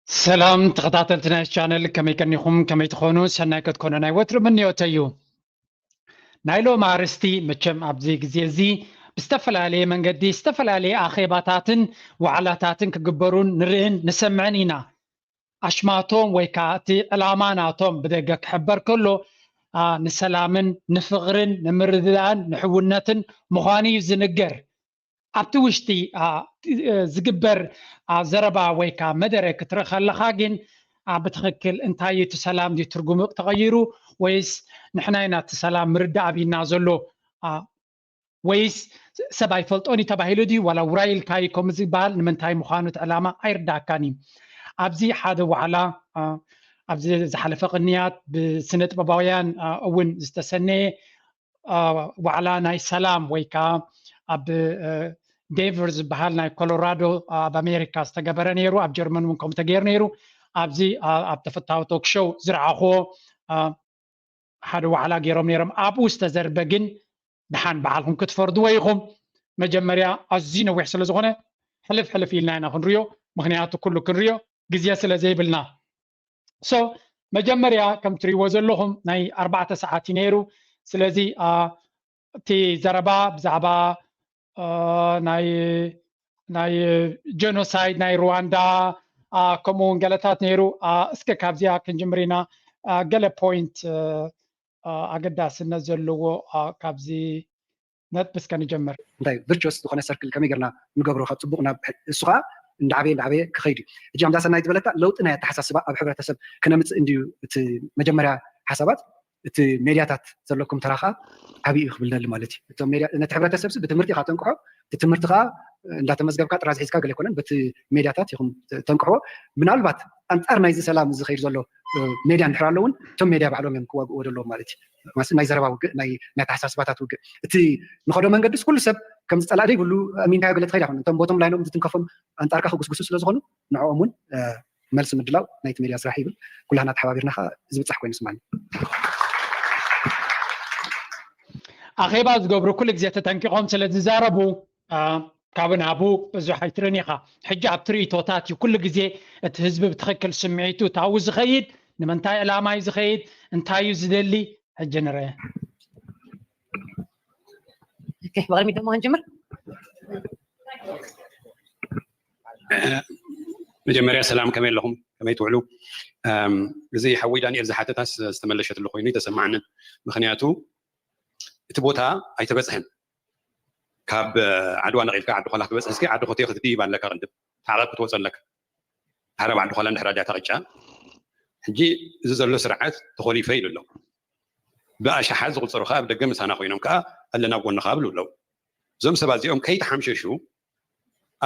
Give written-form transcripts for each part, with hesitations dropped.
سلام تخطاتلتنا الشانل كما يكنيكم كما يتخونوا سناكت كونا ناي وتر من يوتيو نايلو مارستي مچم ابزي غزيزي بستفل عليه من قدي استفل عليه اخيباتاتن وعلاتاتن كقبرون نرين نسمعنينا اشماتهم ويكاتي الاماناتهم بدقك حبر كله نسلامن نفغرن نمردان نحونتن مخاني زنقر ኣብቲ ውሽጢ ዝግበር ዘረባ ወይ ከዓ መደረ ክትርኢ ከለካ ግን ብትክክል እንታይ እቲ ሰላም ድዩ ትርጉሙ ተቀይሩ ወይስ ንሕና ኢና እቲ ሰላም ምርዳእ ኣብና ዘሎ ወይስ ሰብ ኣይፈልጦን ተባሂሉ ድዩ ዋላ ውራይልካይ ከምኡ ዝበሃል ንምንታይ ምዃኑ እቲ ዕላማ ኣይርዳእካን እዩ ኣብዚ ሓደ ዋዕላ ኣብዚ ዝሓለፈ ቅንያት ብስነ ጥበባውያን እውን ዝተሰነየ ዋዕላ ናይ ሰላም ወይ ከዓ ኣብ ዴንቨር ዝበሃል ናይ ኮሎራዶ ኣብ ኣሜሪካ ዝተገበረ ነይሩ ኣብ ጀርመን እውን ከምኡ ተገይሩ ነይሩ ኣብዚ ኣብ ተፈታዊ ቶክ ሾው ዝረኣኽዎ ሓደ ዋዕላ ገይሮም ነይሮም ኣብኡ ዝተዘርበ ግን ድሓን በዓልኩም ክትፈርድዎ ኢኹም መጀመርያ ኣዝዩ ነዊሕ ስለ ዝኾነ ሕልፍ ሕልፍ ኢልና ኢና ክንሪኦ ምክንያቱ ኩሉ ክንሪኦ ግዜ ስለ ዘይብልና ሶ መጀመርያ ከም ትሪእዎ ዘለኹም ናይ 4 ሰዓት እዩ ነይሩ ስለዚ እቲ ዘረባ ብዛዕባ ናይ ጀኖሳይድ ናይ ሩዋንዳ ከምኡውን ገለታት ነይሩ እስከ ካብዚኣ ክንጅምር ኢና ገለ ፖይንት ኣገዳስነት ዘለዎ ካብዚ ነጥብስ ከንጀምር እንታይ ቨርቹስ ዝኾነ ሰርክል ከመይ ጌርና ንገብሮ ካብ ፅቡቅ ናብ እሱ ከዓ እንዳዓበየ ክኸይድ እዩ ሕጂ ከምዛ ሰናይ ዝበለካ ለውጢ ናይ ኣተሓሳስባ ኣብ ሕብረተሰብ ክነምፅእ እንድዩ እቲ መጀመርያ ሓሳባት እቲ ሜድያታት ዘለኩም ተራ ከዓ ዓብዪ እዩ ክብልነሉ ማለት እዩ እቶም ሜድያ ነቲ ሕብረተሰብ ብትምህርቲ ኢኻ ተንቅሖ እቲ ትምህርቲ ከዓ እንዳተመዝገብካ ጥራዝ ሒዝካ ገለ ኣይኮነን በቲ ሜድያታት ኢኹም ተንቅሖ ምናልባት ኣንፃር ናይዚ ሰላም ዝኸይድ ዘሎ ሜድያ እንድሕር ኣሎ እውን እቶም ሜድያ ባዕሎም እዮም ክዋግእዎ ዘለዎም ማለት እዩ ናይ ዘረባ ውግእ ናይ ኣተሓሳስባታት ውግእ እቲ ንኸዶ መንገዲስ ኩሉ ሰብ ከም ዝፀላእ ደይብሉ ኣሚንካዮ ገለ ትኸይድ ኣይኮነን እቶም ቦቶም ላይኖም ዝትንከፎም ኣንፃርካ ክጉስጉሱ ስለዝኾኑ ንዕኦም እውን መልሲ ምድላው ናይቲ ሜድያ ስራሕ ይብል ኩላህና ተሓባቢርና ከዓ ዝብፃሕ ኮይኑ ስማኒ ኣኼባ ዝገብሩ ኩሉ ግዜ ተጠንቂቖም ስለ ዝዛረቡ ካብ ናቡ ብዙሕ ኣይትርን ኢኻ ሕጂ ኣብ ትርኢቶታት እዩ ኩሉ ግዜ እቲ ህዝቢ ብትኽክል ስምዒቱ ታው ዝኸይድ ንምንታይ ዕላማ እዩ ዝኸይድ እንታይ እዩ ዝደሊ ሕጂ ንርአ ብቅድሚት ደሞ ክንጅምር መጀመርያ ሰላም ከመይ ኣለኹም ከመይ ትውዕሉ እዚ ሓዊ ዳንኤል ዝሓተታስ ዝተመለሸትሉ ኮይኑ ተሰማዕንን ምክንያቱ እቲ ቦታ ኣይተበፅሕን ካብ ዓድዋ ነቒልካ ዓዲ ኾላ ክበፅሕ እስኪ ዓዲ ኾቴ ክትድይብ ኣለካ ቅድም ታዕቐብ ክትወፅ ኣለካ ሓረብ ዓዲ ኾላ እንድሕር ዳያ ተቕጫ ሕጂ እዚ ዘሎ ስርዓት ተኸሊፈ ኢሉ ኣሎ ብኣሽሓት ዝቁፅሩ ከዓ ብደገ ምሳና ኮይኖም ከዓ ኣለና ጎንኻ ብሉ ኣለው እዞም ሰባት እዚኦም ከይተሓምሸሹ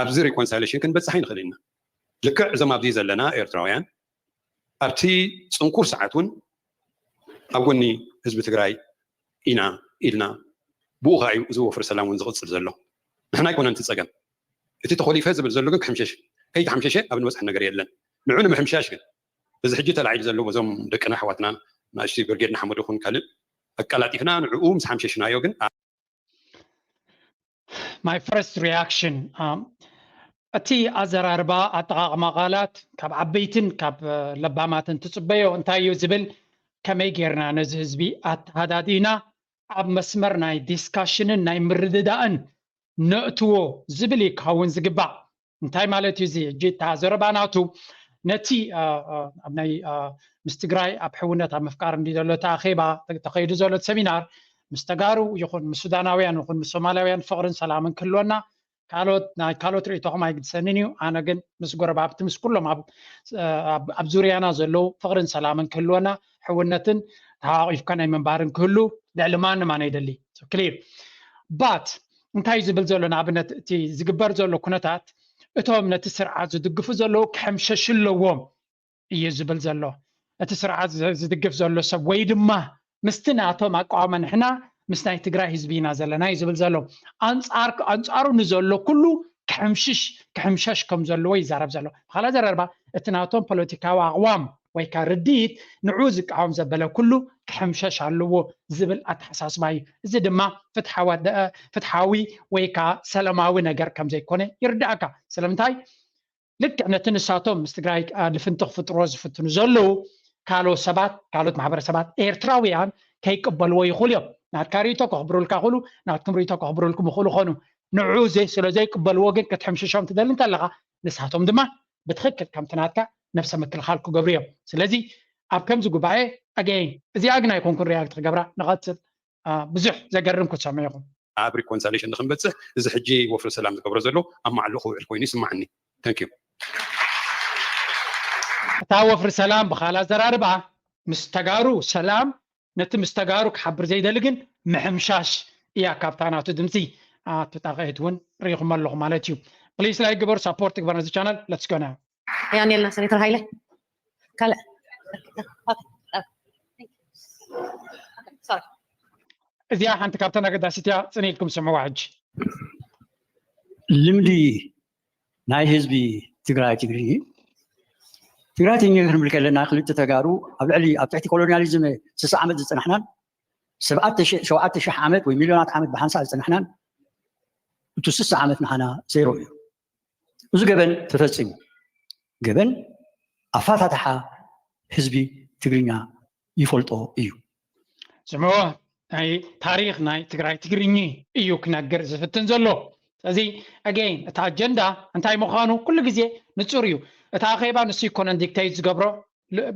ኣብዚ ሪኮንሳይሌሽን ክንበፅሕ ይንኽእል ኢና ልክዕ እዞም ኣብዚ ዘለና ኤርትራውያን ኣብቲ ፅንኩር ሰዓት እውን ኣብ ጎኒ ህዝቢ ትግራይ ኢና ኢልና ብኡ ከዓ እዩ እዚ ወፍሪ ሰላም እውን ዝቕፅል ዘሎ ንሕና ኣይኮነን እቲ ፀገም እቲ ተኸሊፈ ዝብል ዘሎ ግን ክሕምሸሽ ከይተሓምሸሸ ኣብ ንበፅሕ ነገር የለን ንዑ ንምሕምሻሽ ግን እዚ ሕጂ ተላዒሉ ዘሎ በዞም ደቅና ኣሕዋትና ንእሽተይ ብርጌድ ንሓመድ ይኹን ካልእ ኣቀላጢፍና ንዕኡ ምስ ሓምሸሽናዮ ግን my first reaction እቲ ኣዘራርባ ኣጠቃቅማ ቃላት ካብ ዓበይትን ካብ ለባማትን ትፅበዮ እንታይ እዩ ዝብል ከመይ ጌርና ነዚ ህዝቢ ኣተሃዳዲና ኣብ መስመር ናይ ዲስካሽንን ናይ ምርድዳእን ነእትዎ ዝብል ክኸውን ዝግባእ እንታይ ማለት እዩ እዚ ሕጂ እታ ዘረባ ናቱ ነቲ ኣብ ናይ ምስ ትግራይ ኣብ ሕውነት ኣብ ምፍቃር እንዲ ዘሎ እቲ ኣኼባ ተኸይዱ ዘሎ ሰሚናር ምስ ተጋሩ ይኹን ምስ ሱዳናውያን ይኹን ምስ ሶማልያውያን ፍቅርን ሰላምን ክህልወና ካልኦት ርእቶኹም ኣይግድሰንን እዩ ኣነ ግን ምስ ጎረባብቲ ምስ ኩሎም ኣብ ዙርያና ዘለው ፍቅርን ሰላምን ክህልወና ሕውነትን ተሓቋቂፍካ ናይ ምንባርን ክህሉ ልዕሊ ማንም ኣነ ይደሊ ክሊር ባት እንታይ ዝብል ዘሎ ንኣብነት እቲ ዝግበር ዘሎ ኩነታት እቶም ነቲ ስርዓት ዝድግፉ ዘለው ክሕምሸሽ ኣለዎም እዩ ዝብል ዘሎ እቲ ስርዓት ዝድግፍ ዘሎ ሰብ ወይ ድማ ምስቲ ናቶም ኣቃዋማ ንሕና ምስ ናይ ትግራይ ህዝቢ ኢና ዘለና እዩ ዝብል ዘሎ ኣንፃሩ ንዘሎ ኩሉ ክሕምሸሽ ከም ዘለዎ ይዛረብ ዘሎ ብካልእ ዘረባ እቲ ናቶም ፖለቲካዊ ኣቕዋም ወይ ከዓ ርድኢት ንዑ ዝቃወም ዘበለ ኩሉ ክሕምሸሽ ኣለዎ ዝብል ኣተሓሳስባ እዩ እዚ ድማ ፍትሓዊ ወይ ከዓ ሰላማዊ ነገር ከም ዘይኮነ ይርዳእካ ስለምንታይ ልክ ነትንሳቶም ምስትግራይ ልፍንትኽ ፍጥሮ ዝፍትኑ ዘለው ካልኦት ማሕበረሰባት ኤርትራውያን ከይቅበልዎ ይኽእሉ እዮም ናትካ ሪቶ ከኽብሩልካ ይኽእሉ ናትኩም ሪቶ ከኽብሩልኩም ይኽእሉ ኾኑ ንዑ ስለዘይቅበልዎ ግን ክትሕምሽሾም ትደሊ እንተለኻ ንሳቶም ድማ ብትክክል ከምቲ ናትካ ነፍሰ ምክልኻል ክገብሩ እዮም ስለዚ ኣብ ከምዚ ጉባኤ ኣገይን እዚኣ ግን ኣይኮንኩን ሪያክት ክገብራ ንቐፅል ብዙሕ ዘገርም ክትሰምዑ ኢኹም ኣብ ሪኮንሳሌሽን ንክንበፅሕ እዚ ሕጂ ወፍሪ ሰላም ዝገብሮ ዘሎ ኣብ ማዕሉ ክውዕል ኮይኑ ይስማዓኒ ታንኪዩ እታ ወፍሪ ሰላም ብኻላ ዘራርባ ምስ ተጋሩ ሰላም ነቲ ምስ ተጋሩ ክሓብር ዘይደሊ ግን ምሕምሻሽ እያ ካብታ ናቱ ድምፂ ትጣቐየት እውን ሪኢኹም ኣለኹም ማለት እዩ ፕሊስ ላይ ግበር ሳፖርት ግበር ነዚ ቻናል ሌትስ ጎ ናው يعني لنا سنتر هايله كلا سوري እዚኣ ሓንቲ ካብተን ኣገዳሲት እያ ፅኒኢልኩም ስምዕዋ ሕጂ ልምዲ ናይ ህዝቢ ትግራይ ትግራይ ክንብል ከለና ክልተ ተጋሩ ኣብ ልዕሊ ኣብ ትሕቲ ኮሎኒያሊዝም 60 ዓመት ዝፀናሕናን 7,000 ዓመት ወይ ሚልዮናት ዓመት ብሓንሳእ ዝፀናሕናን እቲ 60 ዓመት ንሓና ዜሮ እዩ እዚ ገበን ተፈፂሙ ገበን ኣፋታትሓ ህዝቢ ትግርኛ ይፈልጦ እዩ ስምዕዎ ናይ ታሪክ ናይ ትግራይ ትግርኛ እዩ ክነግር ዝፍትን ዘሎ ስለዚ ኣገይን እቲ ኣጀንዳ እንታይ ምዃኑ ኩሉ ግዜ ንፁር እዩ እቲ ኣኼባ ንሱ ይኮነን ዲክቴት ዝገብሮ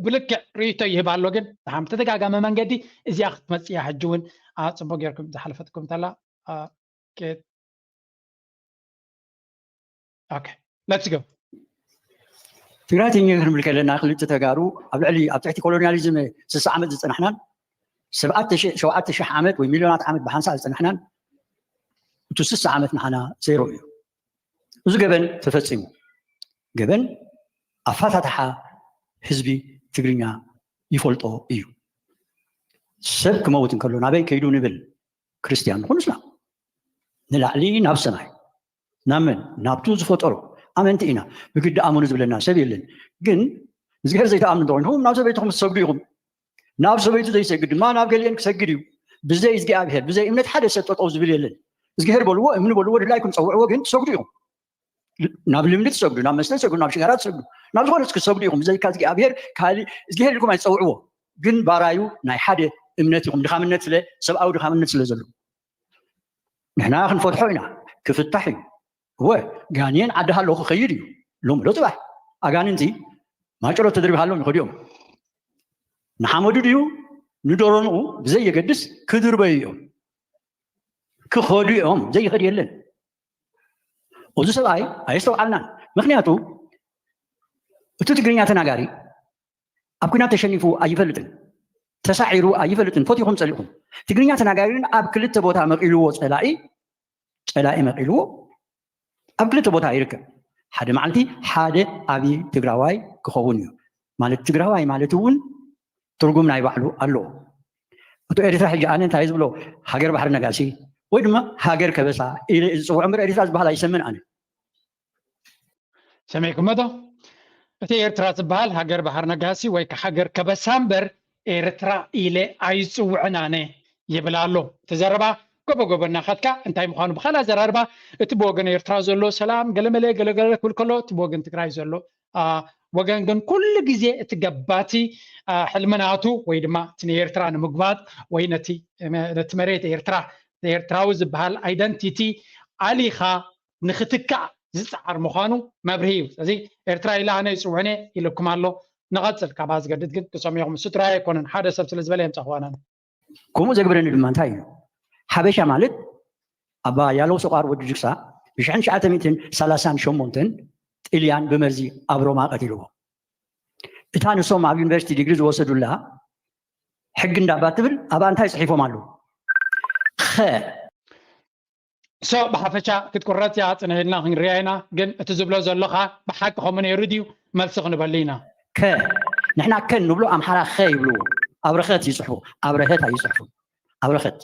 ብልክዕ ርእቶ ይህብ ኣሎ ግን ብሓም ተደጋጋመ መንገዲ እዚኣ ክትመፅእ እያ ሕጂ እውን ፅቡቅ ጌርኩም ዝሓለፈትኩም ተላ ኦኬ ሌትስ ጎ ትግራይ ክንብል ከለና ክልተ ተጋሩ ኣብ ልዕሊ ኣብ ትሕቲ ኮሎኒያሊዝም 60 ዓመት ዝፀናሕናን 7,000 ዓመት ወይ ሚልዮናት ዓመት ብሓንሳእ ዝፀናሕናን እቲ 60 ዓመት ንሓና ዜሮ እዩ እዚ ገበን ተፈፂሙ ገበን ኣፋታትሓ ህዝቢ ትግርኛ ይፈልጦ እዩ ሰብ ክመውት እንከሎ ናበይ ከይዱ ንብል ክርስቲያን ንኹንስና ንላዕሊ ናብ ሰማይ ናመን ናብቱ ዝፈጠሩ ኣመንቲ ኢና ብግዲ ኣመኑ ዝብለና ሰብ የለን ግን እግዚኣብሔር ዘይተኣምኑ እንተኮይንኩም ናብ ሰበይትኩም ትሰግዱ ኢኹም ናብ ሰበይቱ ዘይሰግድ ድማ ናብ ገሊአን ክሰግድ እዩ ብዘይ እግዚኣብሔር ብዘይ እምነት ሓደ ሰብ ጠጠው ዝብል የለን እግዚኣብሔር በልዎ እምኒ በልዎ ድላይኩም ፀውዕዎ ግን ትሰግዱ ኢኹም ናብ ልምዲ ትሰግዱ ናብ መስተ ትሰግዱ ናብ ሽጋራ ትሰግዱ ናብ ዝኾነ ክሰግዱ ኢኹም ብዘይካ እግዚኣብሔር ካሊእ እግዚኣብሔር ኢልኩም ኣይትፀውዕዎ ግን ባራዩ ናይ ሓደ እምነት ኢኹም ድኻምነት ስለ ሰብኣዊ ድኻምነት ስለ ዘሎ ንሕና ክንፈትሖ ኢና ክፍታሕ እዩ ጋንየን ዓዲ ሃለኹ ክኸይድ እዩ ሎሚ ሎ ፅባሕ ኣጋንንቲ ማጨሎ ተደሪቢ ሃሎም ይኸዱ እዮም ንሓመዱ ድዩ ንደሮንኡ ብዘየገድስ ክድርበዩ እዮም ክኸዱ እዮም ዘይኸድ የለን እዚ ሰብኣይ ኣየስተውዓልናን ምክንያቱ እቲ ትግርኛ ተናጋሪ ኣብ ኩናት ተሸኒፉ ኣይፈልጥን ተሳዒሩ ኣይፈልጥን ፈቲኹም ፀሊኹም ትግርኛ ተናጋሪን ኣብ ክልተ ቦታ መቂልዎ ፀላኢ መቂልዎ ኣብ ክልተ ቦታ ይርከብ ሓደ መዓልቲ ሓደ ዓብዪ ትግራዋይ ክኸውን እዩ ማለት ትግራዋይ ማለት እውን ትርጉም ናይ ባዕሉ ኣለዎ እቶ ኤርትራ ሕጂ ኣነ እንታይ ዝብሎ ሃገር ባሕሪ ነጋሲ ወይ ድማ ሃገር ከበሳ ኢለ ዝፅውዖ እምበር ኤርትራ ዝበሃል ኣይሰምን ኣነ ሰሚዕኩም ዶ እቲ ኤርትራ ዝበሃል ሃገር ባሕሪ ነጋሲ ወይ ሃገር ከበሳ እምበር ኤርትራ ኢለ ኣይፅውዕን ኣነ ይብል ኣሎ ተዘረባ ጎበ እናኸትካ እንታይ ምዃኑ ብኻላ ዘራርባ እቲ ብወገን ኤርትራ ዘሎ ሰላም ገለመለ ገለገለ ክብል ከሎ እቲ ብወገን ትግራይ ዘሎ ወገን ግን ኩሉ ግዜ እቲ ገባቲ ሕልምናቱ ወይ ድማ እቲ ንኤርትራ ንምግባጥ ወይ ነቲ መሬት ኤርትራዊ ዝበሃል ኣይደንቲቲ ኣሊኻ ንኽትካዕ ዝፀዓር ምዃኑ መብርሂ እዩ ስለዚ ኤርትራ ኢላ ኣነ ይፅውዕነ ኢልኩም ኣሎ ንቐፅል ካብኣ ዝገድድ ግን ክሰሚዕኹም እሱ ጥራይ ኣይኮነን ሓደ ሰብ ስለ ዝበለ የምፀኽዋና ከምኡ ዘግብረኒ ድማ እንታይ እዩ ሓበሻ ማለት ኣባ ያለው ሰቋር ወዲ ጅግሳ ብ1938 ጣልያን ብመርዚ ኣብ ሮማ ቀቲልዎ እታ ንሶም ኣብ ዩኒቨርሲቲ ዲግሪ ዝወሰዱላ ሕጊ እንዳባ ትብል ኣብኣ እንታይ ፅሒፎም ኣለዉ ብሓፈሻ ክትቁረፅ እያ ፅንኢልና ክንሪኣ ኢና ግን እቲ ዝብሎ ዘለካ ብሓቂ ከምኡ ነይሩ ድዩ መልሲ ክንበሊ ኢና ንሕና ከ ንብሎ ኣምሓራ ኸ ይብልዎ ኣብ ረኸት ይፅሕፉ ኣብ ረኸት ኣይፅሕፉ ኣብ ረኸት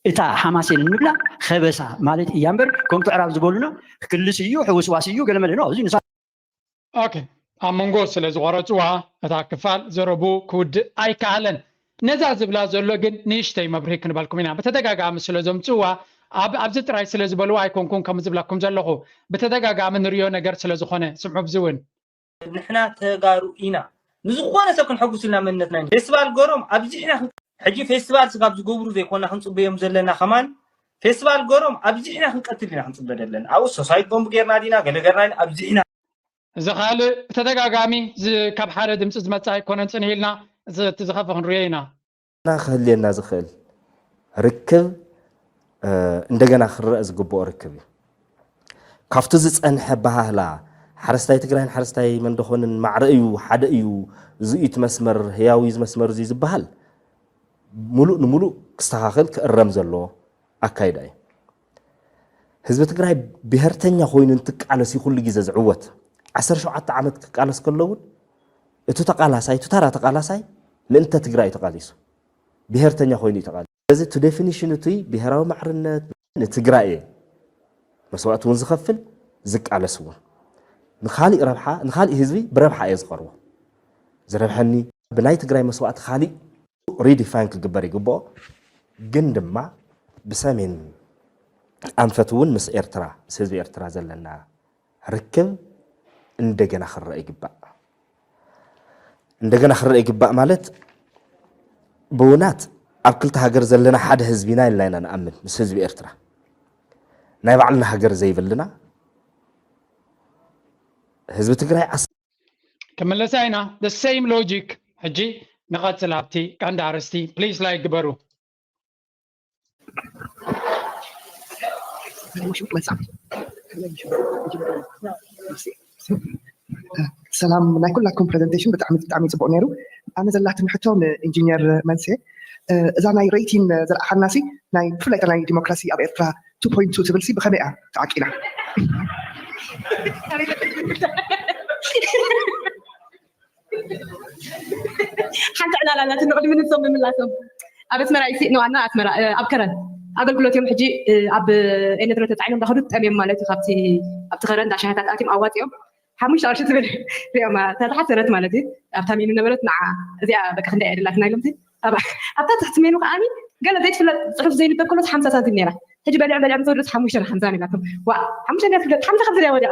እታ ሓማሴን እንብላ ኸበሳ ማለት እያ እምበር ከምቲ ዕራብ ዝበሉና ክልስ እዩ ሕውስዋስ እዩ ገለመለ ነው እዚ ኦኬ ኣብ መንጎ ስለ ዝቆረፅዋ እታ ክፋል ዘረቡ ክውድእ ኣይከኣለን ነዛ ዝብላ ዘሎ ግን ንእሽተይ መብርሂ ክንበልኩም ኢና ብተደጋጋሚ ስለ ዘምፅዋ ኣብዚ ጥራይ ስለ ዝበልዎ ኣይኮንኩን ከም ዝብላኩም ዘለኹ ብተደጋጋሚ ንሪኦ ነገር ስለ ዝኾነ ስምዑ ብዝውን ንሕና ተጋሩ ኢና ንዝኾነ ሰብ ክንሐጉስልና መንነትና ፌስቲቫል ገሮም ኣብዚ ሕና ሕጂ ፌስቲቫል ስጋብ ዝገብሩ ዘይኮና ክንፅበዮም ዘለና ኸማን ፌስቲቫል ገሮም ኣብዚ ሕና ክንቀትል ኢና ክንፅበ ዘለና ኣብኡ ሶሳይት ቦምብ ጌርና ዲና ገለገርና ኣብዚ ሕና እዚ ካልእ ብተደጋጋሚ ካብ ሓደ ድምፂ ዝመፅእ ኣይኮነን ፅንሂ ኢልና ዝኸፈ ክንሪኦ ኢና ክህልየና ዝኽእል ርክብ እንደገና ክረአ ዝግብኦ ርክብ እዩ ካብቲ ዝፀንሐ ባህላ ሓረስታይ ትግራይን ሓረስታይ መንደኾንን ማዕረ እዩ ሓደ እዩ ዝኢት መስመር ህያዊ መስመር እዚ ዝበሃል ሙሉእ ንሙሉእ ክስተኻኸል ክእረም ዘለዎ ኣካይዳ እዩ ህዝቢ ትግራይ ብሄርተኛ ኮይኑ እንትቃለስ ኩሉ ግዜ ዝዕወት 17 ዓመት ክቃለስ ከለውን እቲ ተቃላሳይ እቲ ተራ ተቃላሳይ ምእንተ ትግራይ ተቃሊሱ ብሄርተኛ ኮይኑ ተቃሊሱ እዚ ቱ ዴፊኒሽን እቲ ብሄራዊ ማዕርነት ንትግራይ መስዋዕት እውን ዝኸፍል ዝቃለስ እውን ንኻሊእ ረብሓ ንኻሊእ ህዝቢ ብረብሓ እየ ዝቐርቦ ዝረብሐኒ ብናይ ትግራይ መስዋዕት ካሊእ ሪዲፋይን ክግበር ይግብኦ ግን ድማ ብሰሜን ኣንፈት እውን ምስ ኤርትራ ምስ ህዝቢ ኤርትራ ዘለና ርክብ እንደገና ክረአ ይግባእ እንደገና ክረአ ይግባእ ማለት ብውናት ኣብ ክልተ ሃገር ዘለና ሓደ ህዝቢና ኢልና ኢና ንኣምን ምስ ህዝቢ ኤርትራ ናይ ባዕልና ሃገር ዘይብልና ህዝቢ ትግራይ كملس عينا the same logic حجي نقاتل هابتي كان دارستي please like جبرو سلام ناكل لكم برزنتيشن بتعمل صبغ نيرو انا زلعت نحطهم انجينير منسي اذا ناي ريتين زرع حناسي ناي فلايت ناي ديمقراسي اب افرا 2.2 تبلسي بخمئه تعقيله حتى لا تنقل من الصوم من اللاسوم أبس مرايسي نوعنا أسمرا أبكرن أقول كل يوم حجي أب إن ترى تتعلم دخلت أمين مالتي خبتي أبتخرن عشان تتأتيم أوقات يوم حمش عارشة تبل اليوم تتحسنت مالتي أبتامين النبرة مع زي بكخن داير لكن نايلمتي أبتا تحتمين وقامي قال زيت في الصحف زي اللي بكله 5 سنتين نيرة حجي بالي عم صورت حموشة حمزاني لكم وحموشة ناس في 5 يا ودي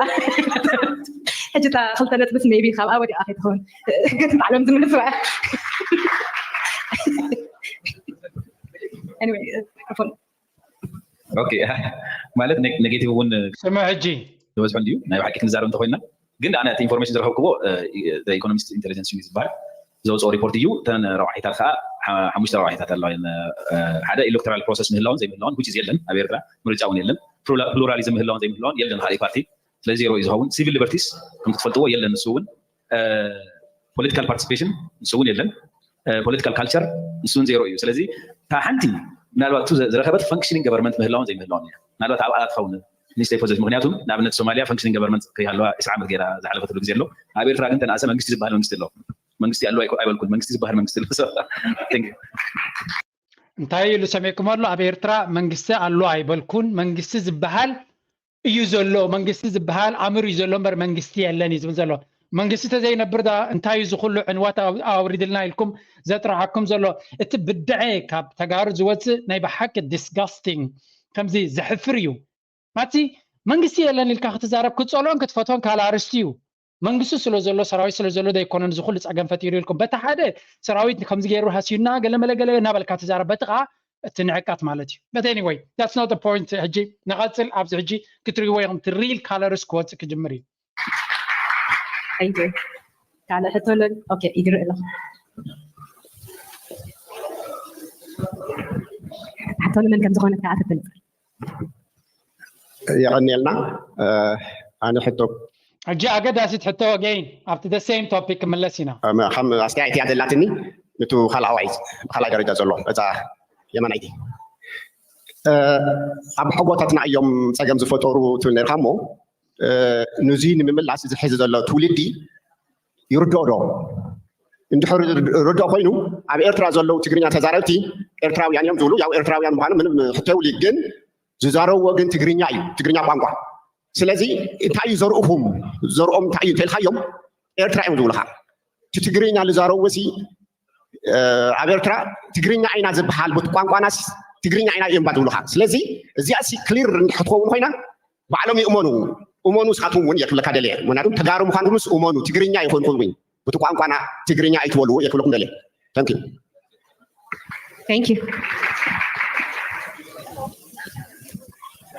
حجي خلطنت بس ميبي خاب أودي أخي تكون قلت معلوم زمن الفوق anyway عفوا اوكي ማለት ኔጌቲቭ ውን سمع حجي ተበዝሑ እንዲዩ ናይ ባዕልክ ክንዛረብ እንተኮይንና ግን ኣነ እቲ ኢንፎርሜሽን ዝረኸብክዎ ኢኮኖሚስት ኢንቴሊጀንስ ዩኒት ዝበሃል ዘውፅኦ ሪፖርት እዩ ተን ረዋሒታት ከዓ 5 ረዋሒታት ኣለዋ ሓደ ኤሌክቶራል ፕሮሰስ ምህላውን ዘይምህላውን which is የለን ኣብ ኤርትራ ምርጫ እውን የለን ፕሉራሊዝም ምህላውን ዘይምህላውን የለን ካልእ ፓርቲ ስለዚ ዜሮ እዩ ዝኸውን ሲቪል ሊበርቲስ ከም ትፈልጥዎ የለን ንሱ እውን ፖለቲካል ፓርቲሲፔሽን ንሱ እውን የለን ፖለቲካል ካልቸር ንሱ እውን ዜሮ እዩ ስለዚ እታ ሓንቲ ምናልባት ዝረኸበት ፈንክሽኒንግ ገቨርንመንት ምህላውን ዘይምህላውን እያ ምናልባት ኣብኣ ትኸውን ንስተይ ፎዘት ምክንያቱም ንኣብነት ሶማልያ ፈንክሽኒንግ ገቨርንመንት ከይሃለዋ 10 ዓመት ገይራ ዝሓለፈትሉ ግዜ ኣሎ ኣብ ኤርትራ ግን ተናእሰ መንግስቲ ዝበሃል መንግስቲ ኣሎ መንግስቲ ኣሎ ኣይበልኩን መንግስቲ ዝበሃል መንግስቲ ኣሎ እንታይ ኢሉ ሰሚዕኩም ኣሎ ኣብ ኤርትራ መንግስቲ ኣሎ ኣይበልኩን መንግስቲ ዝበሃል እዩ ዘሎ መንግስቲ ዝበሃል ኣምር እዩ ዘሎ እምበር መንግስቲ የለን እዩ ዝብል ዘሎ መንግስቲ ተዘይነብር ዳ እንታይ ዝኩሉ ዕንዋት ኣውሪድልና ኢልኩም ዘጥራሓኩም ዘሎ እቲ ብድዐ ካብ ተጋሩ ዝወፅእ ናይ ብሓቂ ዲስጋስቲንግ ከምዚ ዘሕፍር እዩ ማቲ መንግስቲ የለን ኢልካ ክትዛረብ ክትፀልኦን ክትፈትዎን ካልኣርስቲ እዩ መንግስቲ ስለ ዘሎ ሰራዊት ስለ ዘሎ ዘይኮነን ዝኩሉ ፀገም ፈጢሩ ኢልኩም በታ ሓደ ሰራዊት ከምዚ ገይሩ ሃሲዩና ገለመለገለ እናበልካ ትዛረብ በቲ ከዓ እቲ ንዕቃት ማለት እዩ but anyway that's not the point ሕጂ ንቐፅል ኣብዚ ሕጂ ክትሪእዎ ኢኹም እቲ ሪል ካለርስ ክወፅእ ክጅምር እዩ Thank you. تعال حط لك اوكي يقرأ لك حط لنا كم زغونه تاعت التلفزيون يعني لنا انا حطو حجي اقدر تحطوه again after the same topic ملسينا خم استعيتي عاد لاتني نتو خلع وايد خلع درجه زلو اذا يمنايتي اب حقوقاتنا يوم صقم زفطورو تنرخمو نزين مملاس زحيز زلو تولدي يردودو እንድሕር ረዶ ኮይኑ ኣብ ኤርትራ ዘለው ትግርኛ ተዛረብቲ ኤርትራውያን እዮም ዝብሉ ያው ኤርትራውያን ምዃኑ ምንም ሕተውሊ ግን ዝዛረብዎ ግን ትግርኛ እዩ ትግርኛ ቋንቋ ስለዚ እንታይ እዩ ዘርእኹም ዘርኦም እንታይ እዩ ተልካዮም ኤርትራ እዮም ዝብሉካ እቲ ትግርኛ ዝዛረብዎ ሲ ኣብ ኤርትራ ትግርኛ ኢና ዝበሃል በት ቋንቋናስ ትግርኛ ኢና እዮም ባትብሉካ ስለዚ እዚኣ ሲ ክሊር ንድሕትኸውን ኮይና ባዕሎም እመኑ ስኻትኩም እውን የክብለካ ደልየ ምክንያቱም ተጋሩ ምዃንኩምስ እመኑ ትግርኛ ይኮንኩም ግን በቲ ቋንቋና ትግርኛ ኣይትበልዎ የክብለኩም ደልየ Thank you.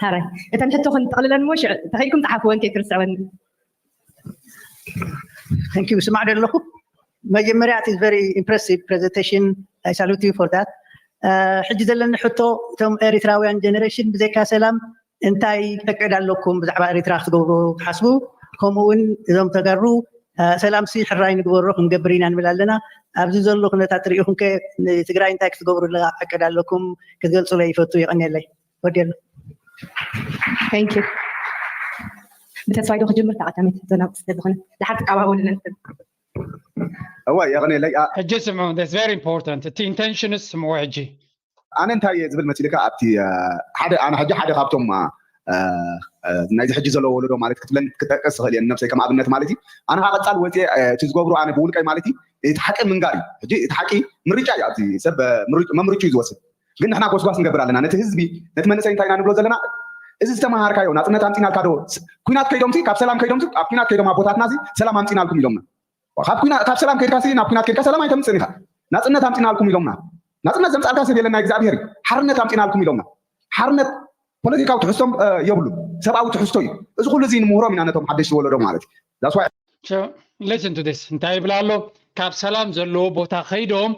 هاي إذا نحن تأخذ تقللن مش تخيلكم تعرفون كيف ترسلون. Thank you. سمعنا له. مجمرات is very impressive presentation. I salute you for that. حجز لنا حتى تم إريتراويان generation بذيك سلام انتاي تقعد لكم بزعبا إريترا تقولوا حسبوا كمون إذا تقروا سلام سي حراين تقولوا نقبرين نملالنا أبزي زلوا كنا تطريقهم كتقرأ انتاي تقولوا لا أقعد لكم كذل صلي فتوي أني لي. وديل. Thank you. بتسوي دوخ جمر تعتمد زنا بستدخل لحد أول ننتظر. أوه يا غني لي. الجسم that's very important. The intention is موعجي. أنا أنتي زبل مثلك أبتي أنا حاجة خابتهم نايز حجي زلوا ولدوا مالتي كتلن كتكسر لي نفسي كم أبنت مالتي أنا هذا صار وقتي تزقوا أنا بقول كي مالتي يتحكي من قاري حجي يتحكي مريجا أبتي سب مريج يزوس قلنا إحنا قصواس نقبل علينا نتهزبي نتمنى سينتين أنا بقول لنا إذا استمع هركايو ناتنا تامتين الكادو كوينات كيدومتي كاب سلام كيدومتي أبكينات كيدوم أبوتات نازي سلام أمتين الكم يلومنا وخاب كوينات كاب سلام كيدكاسي نابكينات كيدكاس سلام أيتم سنيها ناتنا تامتين الكم يلومنا ناتنا زمت الكاسي بيلنا إجزابيري حرنا تامتين الكم يلومنا حرنا بوليتيكا وتحسهم يبلو سبعة وتحسوي إذا كل زين مهرة من أنا توم حدش ولا رم عليك that's why so listen to this انتهي بلالو كاب سلام زلو بوتا خيدوم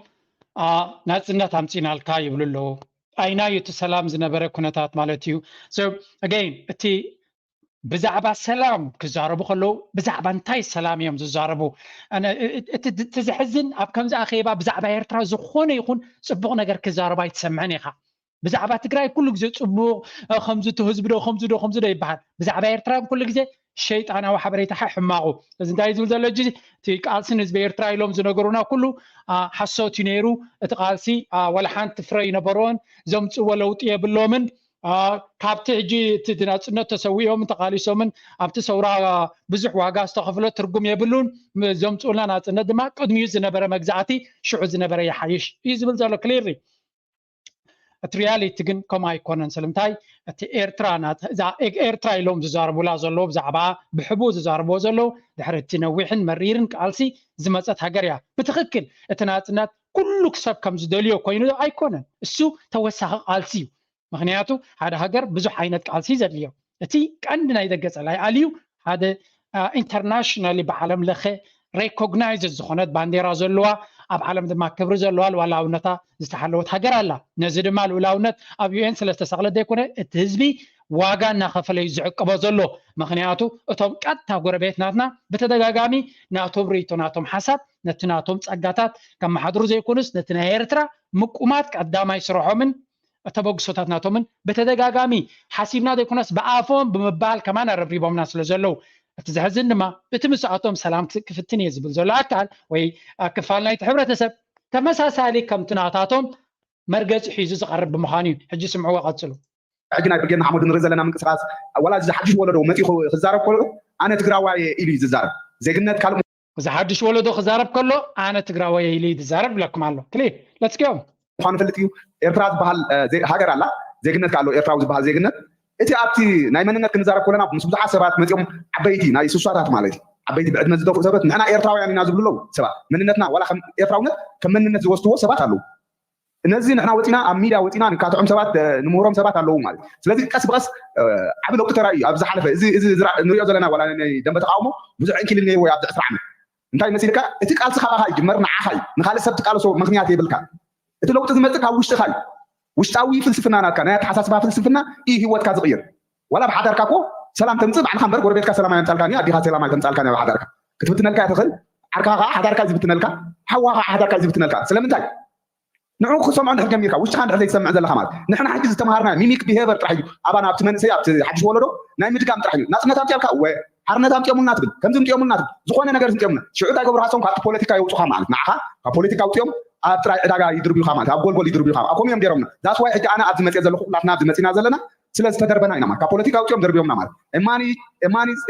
ناتنا تامتين الكاي بلو أين يتسلام زنبرة كنتات مالتيو so again أتي بزعبا سلام كزاربو خلو بزعبا انتاي السلام يوم زاربو أنا تزحزن أبكم زأخيبا بزعبا يرترا زخوني يكون صبغ نجر كزاربا يتسمعني خا بزعبا تقرأي كل جزء صبغ خمسة خمسة يبعد بزعبا يرترا كل جزء الشيطان أو حبريته حماقو لازم تايزول زلوا جزء تقالسين إز بيرترا يلوم زنقرونا كله حسوت ينيرو تقالسي ولا حان تفري نبرون زمت ولو تيابلومن كابت عجي تدناس نتسويهم تقاليسهم أبت سورا بزح واقع استخفلت ترجم يبلون زمت ولا ناس ندما قد ميز نبرة مجزعتي شعوز نبرة يحيش يزبل زلوا كليري الريالي تجن كما يكون سلمتاي إيرترانات إذا إيرترا لهم زاربو لا زلوا بزعبا بحبوز زاربو زلوا دحر تنويحن مريرن كالسي زمزات هجريا بتخكل اتناتنات كل كسب كم زدليو كوينو أيكونن السو توسع قالسيو مخنياتو هذا هجر بزح عينت قالسي زدليو أتي عندنا إذا جت على عليو هذا internationally بعالم لخه recognize الزخونات بانديرا زلوا أب عالم دم كبر زلوا ولا ونتا استحلوت هجر الله نزيد مال ولا ونت أبي ينسى لستسقل ديكونه التهزبي واقع نخاف لي يزعق بزلوا مخنياتو أتوم كات غربيت ناتنا بتدقاقامي ناتوم ريتو ناتوم حسب نتناتوم تسقطات كم حضروا زي كونس نتنهيرترا مقومات قدام يسرحوا من أتبوق صوتات ناتومن بتدقاقامي حسيبنا دي كونس بقافهم بمبال كمان الربيبهم ناس لزلوا تزحزن ما بتمسعتهم سلام كفتني يزبل زلوا أكال وي كفالنا يتحبر تسب تمساسالي كم تناتاتهم مرقز حيزوز قرب بمخانين حجي سمعوا قاتلوا عجنا بقينا حمود نرزل لنا من قصاص ولا زحجش ولدو متي خزارب كله أنا تقراوي إلي ززارب زي قلنا تكلم زحجش ولدو خزارب كله أنا تقراوي إلي ززارب لكم الله كلي let's go خان فلتيو إيرتراز بحال زي هاجر الله زي قلنا قالوا إيرتراز بحال زي قلنا إنتي أبتي نايمنا كنزارب كلنا مسبوع سبات متيوم عبيتي ناي سوساتات مالتي عبيتي بعد ما زدوا سبات نحنا إيرتراوي يعني نازل له سبات مننتنا ولا خم إيرتراونا كم مننا زوجتوا سبات علو الناس نحنا وتينا أميرا وتينا نكاتهم سبات نمورهم سبات علو مالتي سلذي كاس بس عبد وقت تراي أبز حلفة إذا نريد زلنا ولا دم تقاومه بزعين كل اللي هو يبدأ أسرع منه انتي مسيرك اتك قال سخا هاي جمرنا عخاي نخالي سبت قالوا سو مغنيات يبلكا انت لو تزمتك وش تخاي وشتاوي فلسفنا ناكا نايت حساسبها فلسفنا ايه هوتك صغير ولا بحضرك اكو سلام تمصب عن خمر غربيتك سلام يمتلكاني اديها سلام يمتلكاني بحضرك كتبتنلكا تخل عركا حضرك زبتنلكا حوا حضرك زبتنلكا سلامنتاي نعو خصم عند حكميكا وش كان رح يسمع زل خمال نحن حاجز تمهرنا ميميك بيهيفر ترحيو ابانا بتمنسي ابت حدش ولدو ناي مدقام ترحيو ناسنا تامتيالكا و حرنا تامتيومنا تبل كم تمتيومنا تبل زخونه ነገር ዝምጥየምና ሽዑ ታገብሩ ሓሶም ካብ ፖለቲካ ይውፁኻ ማለት ንዓኻ ካብ ፖለቲካ ውፅኦም ኣብ ጥራይ ዕዳጋ ይድርብዩኻ ማለት ኣብ ጎልጎል ይድርብዩኻ ኣኮም እዮም ገይሮምና ዳስ ዋይ ሕጂ ኣነ ኣብ ዝመፅእ ዘለኹ ኩላትና ኣብ ዝመፂና ዘለና ስለ ዝተደርበና ኢና ማለት ካብ ፖለቲካ ውፅኦም ደርብዮምና ማለት እማኒ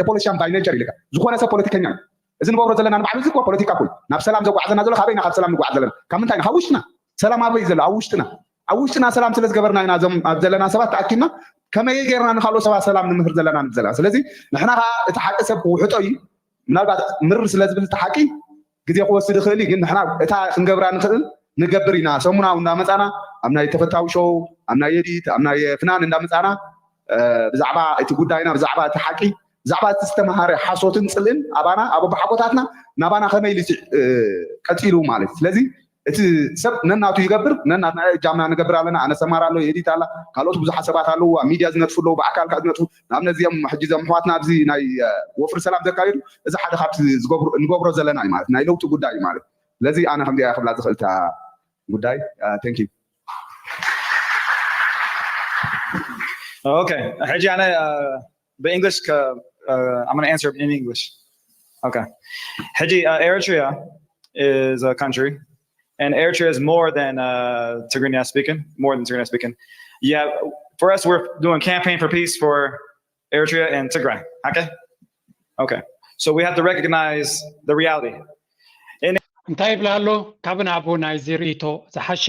የፖለቲሻን ባይ ኔቸር ኢልካ ዝኾነ ሰብ ፖለቲከኛ እዩ እዚ ንገብሮ ዘለና ንባዕሉ እዚ ፖለቲካ ኮይ ናብ ሰላም ዘጓዓዘና ዘሎ ካበይና ካብ ሰላም ንጓዓዝ ዘለና ካብ ምንታይ ካብ ውሽጥና ሰላም ኣበይ ዘሎ ኣብ ውሽጥና عوشنا سلام سلس قبرنا هنا زم أبزلنا سبات أكيدنا كما يجينا نخلو سبا سلام نمهر زلنا نبزلا سلازي نحنا اتحقق سب وحطوي من بعد مر سلاز بالتحقي قد يقوى السيد خلي قلنا نحنا اتحقق نقبرنا نخل نقبرنا سمونا ونا مسانا أمنا يتفتاو شو أمنا يديت أمنا يفنان إندا مسانا بزعبا تقوداينا بزعبا تحقي زعبا تستمهار حصوتن سلين أبانا أبو بحقوتاتنا نبانا خميلي كتيلو مالك لذي سب نناتو يقبر نناتنا جامنا نقبر علينا أنا سمارا له يديت على قالوا تبز حسابات له ميديا زنتفو له بعكال كادنتو نعمنا زي محجزة محواتنا بزي ناي وفر سلام ذكاير إذا حدا خابت نقبرو زلنا مالك ناي لو تقوداي مالك لذي أنا حمدي أخذ لازم قلتها قوداي thank you. Okay, حجي أنا بإنجلش I'm going to answer in English. Okay. Haji, Eritrea is a country, and Eritrea is more than Tigrinya speaking, Yeah, for us, we're doing campaign for peace for Eritrea and Tigray. Okay. So we have to recognize the reality. እንታይ ይብላሉ ካብን አቡ ናይ ዝሪቶ ዝሓሸ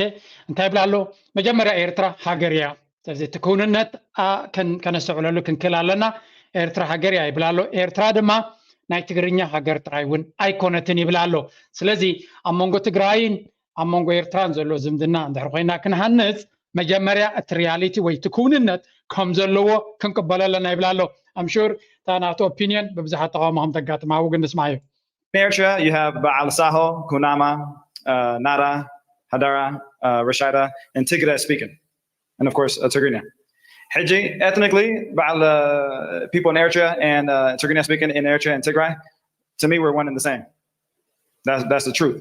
እንታይ ይብላሉ መጀመሪያ ኤርትራ ሃገር እያ ስለዚ ትኩንነት ከነስዕለሉ ክንክል ኣለና ኤርትራ ሃገር እያ ይብላሉ ኤርትራ ድማ ናይ ትግርኛ ሃገር ጥራይ እውን ኣይኮነትን ይብላሉ ስለዚ ኣብ መንጎ ትግራይን ኣብ መንጎ ኤርትራን ዘሎ ዝምድና እንድሕር ኮይና ክንሃንፅ መጀመሪያ እቲ ሪያሊቲ ወይ ትኩንነት ከም ዘለዎ ክንቅበል ኣለና ይብላሉ I'm sure ታናቱ ኦፒኒየን በብዛሓት ተቃውሞም ተጋጥማው ግን ንስማዩ In Eritrea, you have Baal Saho, Kunama, Nara, Hadara, Rashida, and Tigray speaking. And of course, Tigrinya. Haji, ethnically, Baal people in Eritrea and Tigrinya speaking in Eritrea and Tigray, to me, we're one and the same. That's the truth.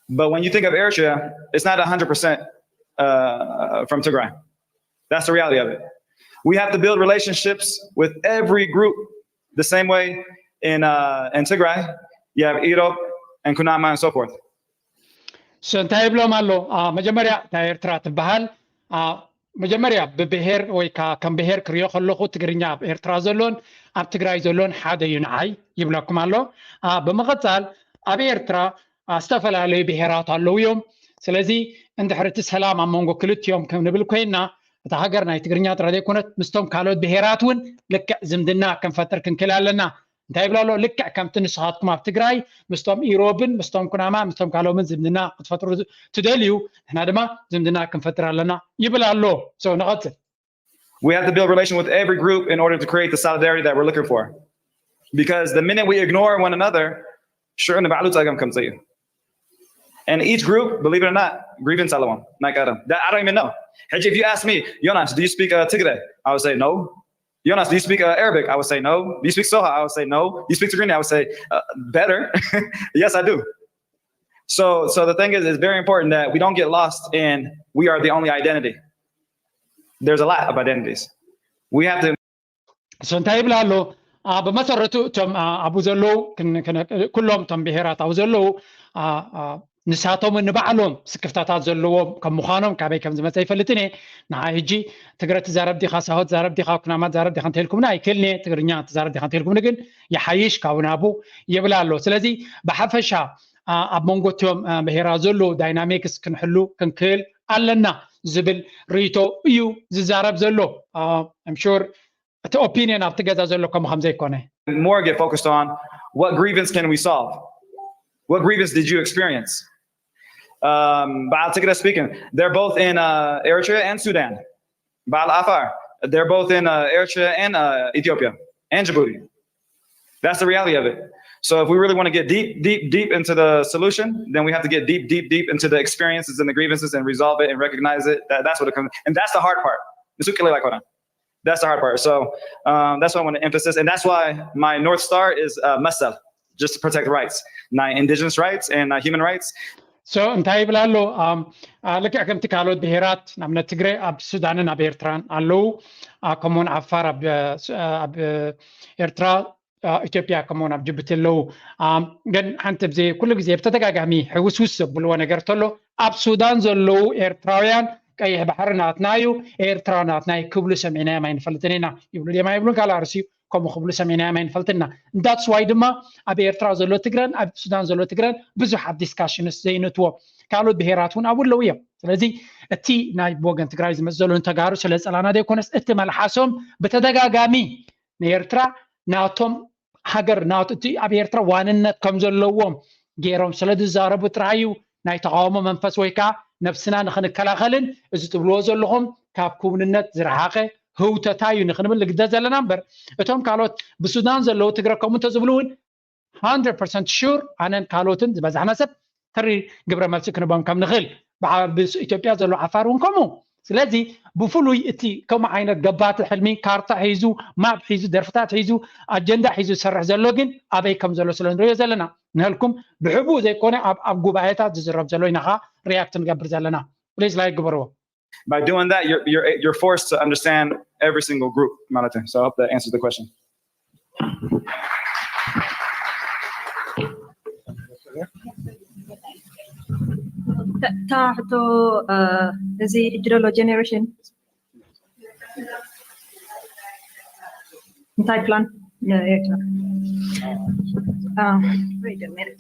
But when you think of Eritrea, it's not 100% from Tigray. That's the reality of it. We have to build relationships with every group the same way in Tigray. You have Europe and Kunama and so forth. So እንታይ ብሎም ኣሎ መጀመርያ ናይ ኤርትራ ትበሃል መጀመርያ ብብሄር ወይ ከም ብሄር ክሪኦ ከለኹ ትግርኛ ኣብ ኤርትራ ዘሎን ኣብ ትግራይ ዘሎን ሓደ እዩ ንዓይ ይብለኩም ኣሎ ብምቕፃል ኣብ ኤርትራ ዝተፈላለዩ ብሄራት ኣለዉ እዮም ስለዚ እንድሕር እቲ ሰላም ኣብ መንጎ ክልቲኦም ከም ንብል ኮይና እታ ሃገር ናይ ትግርኛ ጥራይ ዘይኮነት ምስቶም ካልኦት ብሄራት እውን ልክዕ ዝምድና ክንፈጥር ክንክል ኣለና እንታይ ይብላሎ ልክዕ ከምቲ ንስኻትኩም ኣብ ትግራይ ምስቶም ኢሮብን ምስቶም ኩናማ ምስቶም ካልኦምን ዝምድና ክትፈጥሩ ትደልዩ ንሕና ድማ ዝምድና ክንፈጥር ኣለና ይብላሎ so ንቐፅል We have to build relation with every group in order to create the solidarity that we're looking for. Because the minute we ignore one another, sure in the balut agam comes to you. And each group, believe it or not, grievance alawam, like Adam. That I don't even know. Haji, if you ask me, Jonas, do you speak Tigray? I would say no. Jonas, do you speak Arabic? I would say no. Do you speak Soha? I would say no. Do you speak Tigrinya? I would say better. Yes, I do. So the thing is, it's very important that we don't get lost in we are the only identity. There's a lot of identities. We have to. So እንታይ ይብላሉ በመሰረቱ እቶም አቡ ዘለው ኩሎም እቶም ብሄራት አቡ ዘለው ንሳቶም ንባዕሎም ስክፍታታት ዘለዎም ከም ምዃኖም ካበይ ከም ዝመፀ ይፈልጥኒ ንዓይ ሕጂ ትግረ ትዛረብ ዲኻ ሳሆት ዛረብ ዲኻ ኩናማ ዛረብ ዲኻ እንተልኩምና ኣይክልኒ ትግርኛ ትዛረብ ዲኻ እንተልኩምኒ ግን ይሓይሽ ካብኡ ናቡ ይብላ ኣሎ ስለዚ ብሓፈሻ ኣብ መንጎ እቶም ብሄራት ዘሎ ዳይናሚክስ ክንሕሉ ክንክእል ኣለና ዝብል ሪቶ እዩ ዝዛረብ ዘሎ I'm sure እቲ ኦፒኒየን ኣብቲ ገዛ ዘሎ ከም ዘይኮነ more get focused on what grievance can we solve. What grievance did you experience? Baal Tigray speaking, they're both in Eritrea and Sudan. Baal Afar, they're both in Eritrea and Ethiopia and Djibouti. That's the reality of it. So if we really want to get deep into the solution, then we have to get deep into the experiences and the grievances and resolve it and recognize it. That's what it comes. And that's the hard part. That's the hard part. So that's what I want to emphasize. And that's why my North Star is Masal, just to protect rights, indigenous rights and human rights. So እንታይ ይብላሉ ልክዕ ከምቲ ካልኦት ብሄራት ንኣብነት ትግራይ ኣብ ሱዳንን ኣብ ኤርትራን ኣለዉ ከምኡውን ዓፋር ኣብ ኤርትራ ኢትዮጵያ ከምኡውን ኣብ ጅቡቲ ኣለዉ ግን ሓንቲ ብዘይ ኩሉ ግዜ ብተደጋጋሚ ሕውስውስ ዘብልዎ ነገር ተሎ ኣብ ሱዳን ዘለዉ ኤርትራውያን ቀይሕ ባሕሪ ናትና እዩ ኤርትራ ናትና ክብሉ ሰሚዕናዮም ኣይንፈልጥን ኢና ይብሉ ድማ ይብሉን ካልእ ኣርሲ كم خبلو سمينا ما ينفلتنا that's why دما أبي إرترا زلو تجران أبي السودان زلو تجران بزح حب discussions زي نتوه قالوا بهيراتون أول لويا ስለዚ እቲ ናይ ወገን ትግራይ ዝመዘሉን ተጋሩ ስለ ጸላና ደይኮነስ እቲ መልሓሶም በተደጋጋሚ ንኤርትራ ናቶም ሃገር ናት እቲ ኣብ ኤርትራ ዋንነት ከም ዘለዎም ገይሮም ስለ ዝዛረቡ ጥራዩ ናይ ተቃውሞ መንፈስ ወይ ከዓ ነፍስና ንኽንከላኸልን እዚ ትብልዎ ዘለኹም ካብ ኩብንነት ዝረሓቐ ህውተታዩ ንኽንብል ልግደ ዘለና እምበር እቶም ካልኦት ብሱዳን ዘለዉ ትግረከሙ እንተዝብሉውን 100% ሹር ኣነን ካልኦትን ዝበዛሕና ሰብ ተሪ ግብረ መልሲ ክንቦም ከም ንኽእል بإثيوبيا زلوا عفارون كمو سلازي بفلوي اتي كم عينت قبات الحلمي كارتا حيزو ماب حيزو درفتات حيزو أجندة حيزو سرح زلوجن أبي كم زلوا سلندريا زلنا نهلكم بحبو زي كونه أب قبائلات زرب زلوا نخا رياكتن قبر زلنا please like قبروا. By doing that, you're forced to understand every single group, Malatin. So I hope that answers the question. تاعتو زي جرالو جنريشن انتاي بلان wait a minute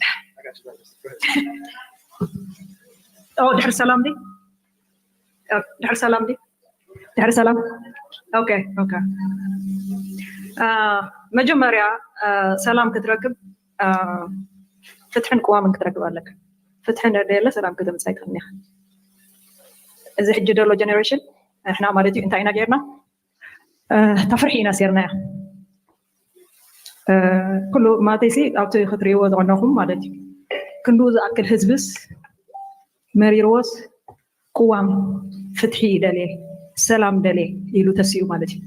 دحر السلام دي دحر السلام دي دحر السلام اوكي مجمريا سلام كتركب فتحن قوام كتركب لك فتحنا ديلا سلام كده مسايت خنيخ إذا حج دولو جنريشن إحنا مالتي إنتاينا جيرنا تفرحينا سيرنا كله ما تيسي أو تخطري وضعناهم مالتي كندوز أكل حزبس مريروس قوام فتحي دلي سلام دلي يلو تسيو مالتي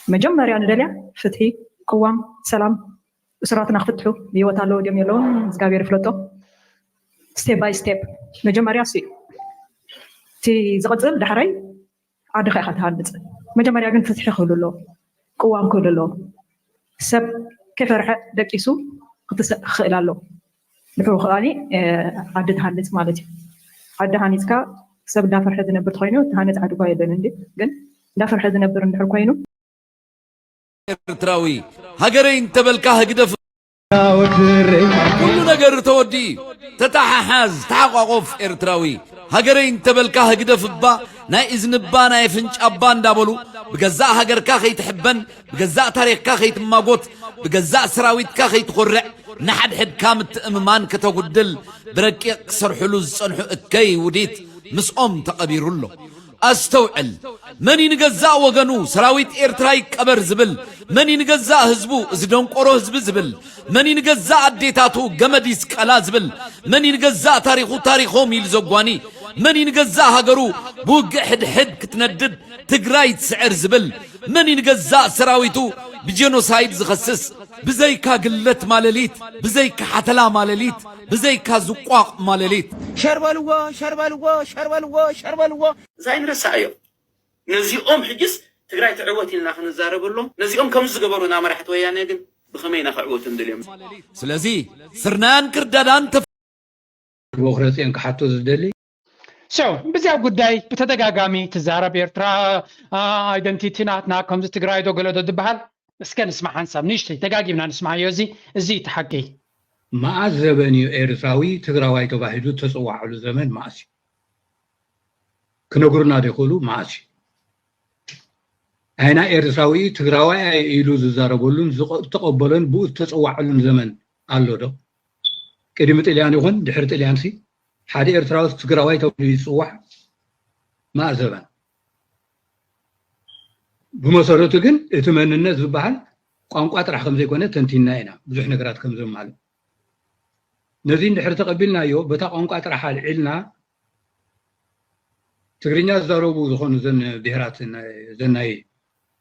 مجمّر يعني دلي فتحي قوام سلام سراتنا فتحوا بيوتالو ديم يلون زغابير فلوتو ستيب باي ستيب مجمّريا سي تي زغزل دحري عاد خا خاتهانص مجمّريا كن فتحي خلولو قوام كلولو سب كيف رح دقيسو خلالو نفرو خاني عاد تهانص مالتي عاد هانيسكا سب دافر حد نبر خوينو تهانص عاد بايدن اندي كن دافر حد نبر ندحر خوينو ኤርትራዊ ሃገረይን ተበልካ ህግደፍ ኩሉ ነገር ተወዲ ተታሓሓዝ ተሓቋቆፍ ኤርትራዊ ሃገረይን ተበልካ ህግደፍባ ናይ እዝንባ ናይ ፍንጫባ እንዳበሉ ብገዛእ ሃገርካ ከይትሕበን ብገዛእ ታሪኽካ ከይትማጎት ብገዛእ ሰራዊትካ ከይትኮርዕ ንሓድሕድካ ምትእምማን ከተጉድል ብረቂቕ ክሰርሕሉ ዝፀንሑ እከይ ውዲት ምስኦም ተቐቢሩሎ أستوعل من ينجزأ وجنو سراويت إيرتراي كبر زبل من ينجزأ هزبو زدون قروه زبل من ينجزأ الديتاتو جمديس كلا زبل من ينجزأ تاريخهم يلزقواني من ينجزأ هجرو بوج حد كتندد تجرايت سعر زبل من ينجزأ سراويتو بجينوسايد زخصص بزيكا قلت مالليت بزيكا حتلا مالليت بزيكا زقاق مالليت شربلوا زين رسايو نزيهم حجس تقراي تعوتي لنا خن نزاربلهم نزيهم كم زغبرونا مرحت ويانا كن بخمينا خعوت ندليم سلازي سرنان كردادان ديمقراطيان كحطو زدلي شو بزاف قداي بتدقاقامي تزارب إيرترا ايدنتيتيناتنا كم تقراي دو قلو دبحال اسكن نسمع حنساب نشتي دقاقي نسمع يوزي زي تحقي مع زبني إيرتراوي تقراوي تباحدو تصوع على زمن ماسي كنقرنا دخولو ماسي هنا إيرتراوي تقراوي إيلو زاربولون تقبلون بو تصوع على زمن قالو دو كلمة إليان يخون دحرت إليان سي حادي إيرتراوي تقراوي تباحدو تصوع مع زمن بمسارته جن اتمنى الناس بحال قانق أطرح خمسة كونه تنتينا هنا بزح نقرات خمسة معلم نزين دحر تقبلنا يو بتا قانق أطرح علنا تقرينيا زاروبو زخون زن بهرات زناي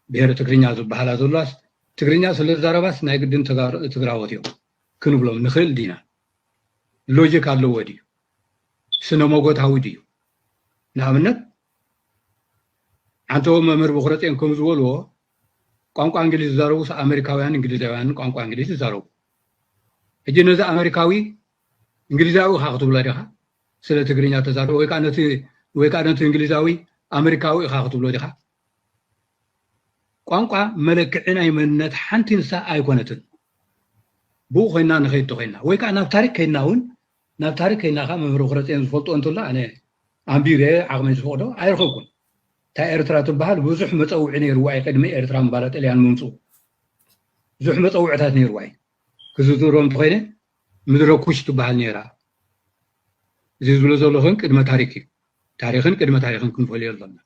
بهر تقرينيا بحال زولاس تقرينيا سل زارباس نايقدن تقراوتيو كنو بلوم نخيل دينا لوجيك على ودي سنو موجود هوديو نعمنا አንተው መምህር በኩረጤን ከም ዝወልዎ ቋንቋ እንግሊዝ ዘረቡ አሜሪካውያን እንግሊዛውያን ቋንቋ እንግሊዝ ዘረቡ እጂ ነዛ አሜሪካዊ እንግሊዛዊ ኻኽቱ ብላ ዲኻ ስለ ትግርኛ ተዛረቡ ወይ ቃነቱ እንግሊዛዊ አሜሪካዊ ኻኽቱ ብሎ ዲኻ ቋንቋ መለክዕና ይመነት ሓንቲ ንሳ ኣይኮነትን ብኡ ኮይና ንኸይድ ተኮይና ወይ ከዓ ናብ ታሪክ ከይድና እውን ናብ ታሪክ ከይድና ከዓ መምህር ክረፅን ዝፈልጦ እንተሎ ኣነ ኣንቢበ ዓቕመይ ዝፈቅዶ ኣይረኸብኩን እታ ኤርትራ ትበሃል ብዙሕ መፀውዒ ነይርዋ ቅድሚ ኤርትራ ምባላ ጣልያን ምምፅኡ ብዙሕ መፀውዒታት ነይርዋ ክዝትሮም እንተኮይነ ምድረ ኩሽ ትበሃል ነይራ እዚ ዝብሎ ዘለኹን ቅድመ ታሪክ እዩ ታሪክን ቅድመ ታሪክን ክንፈልዮ ኣለና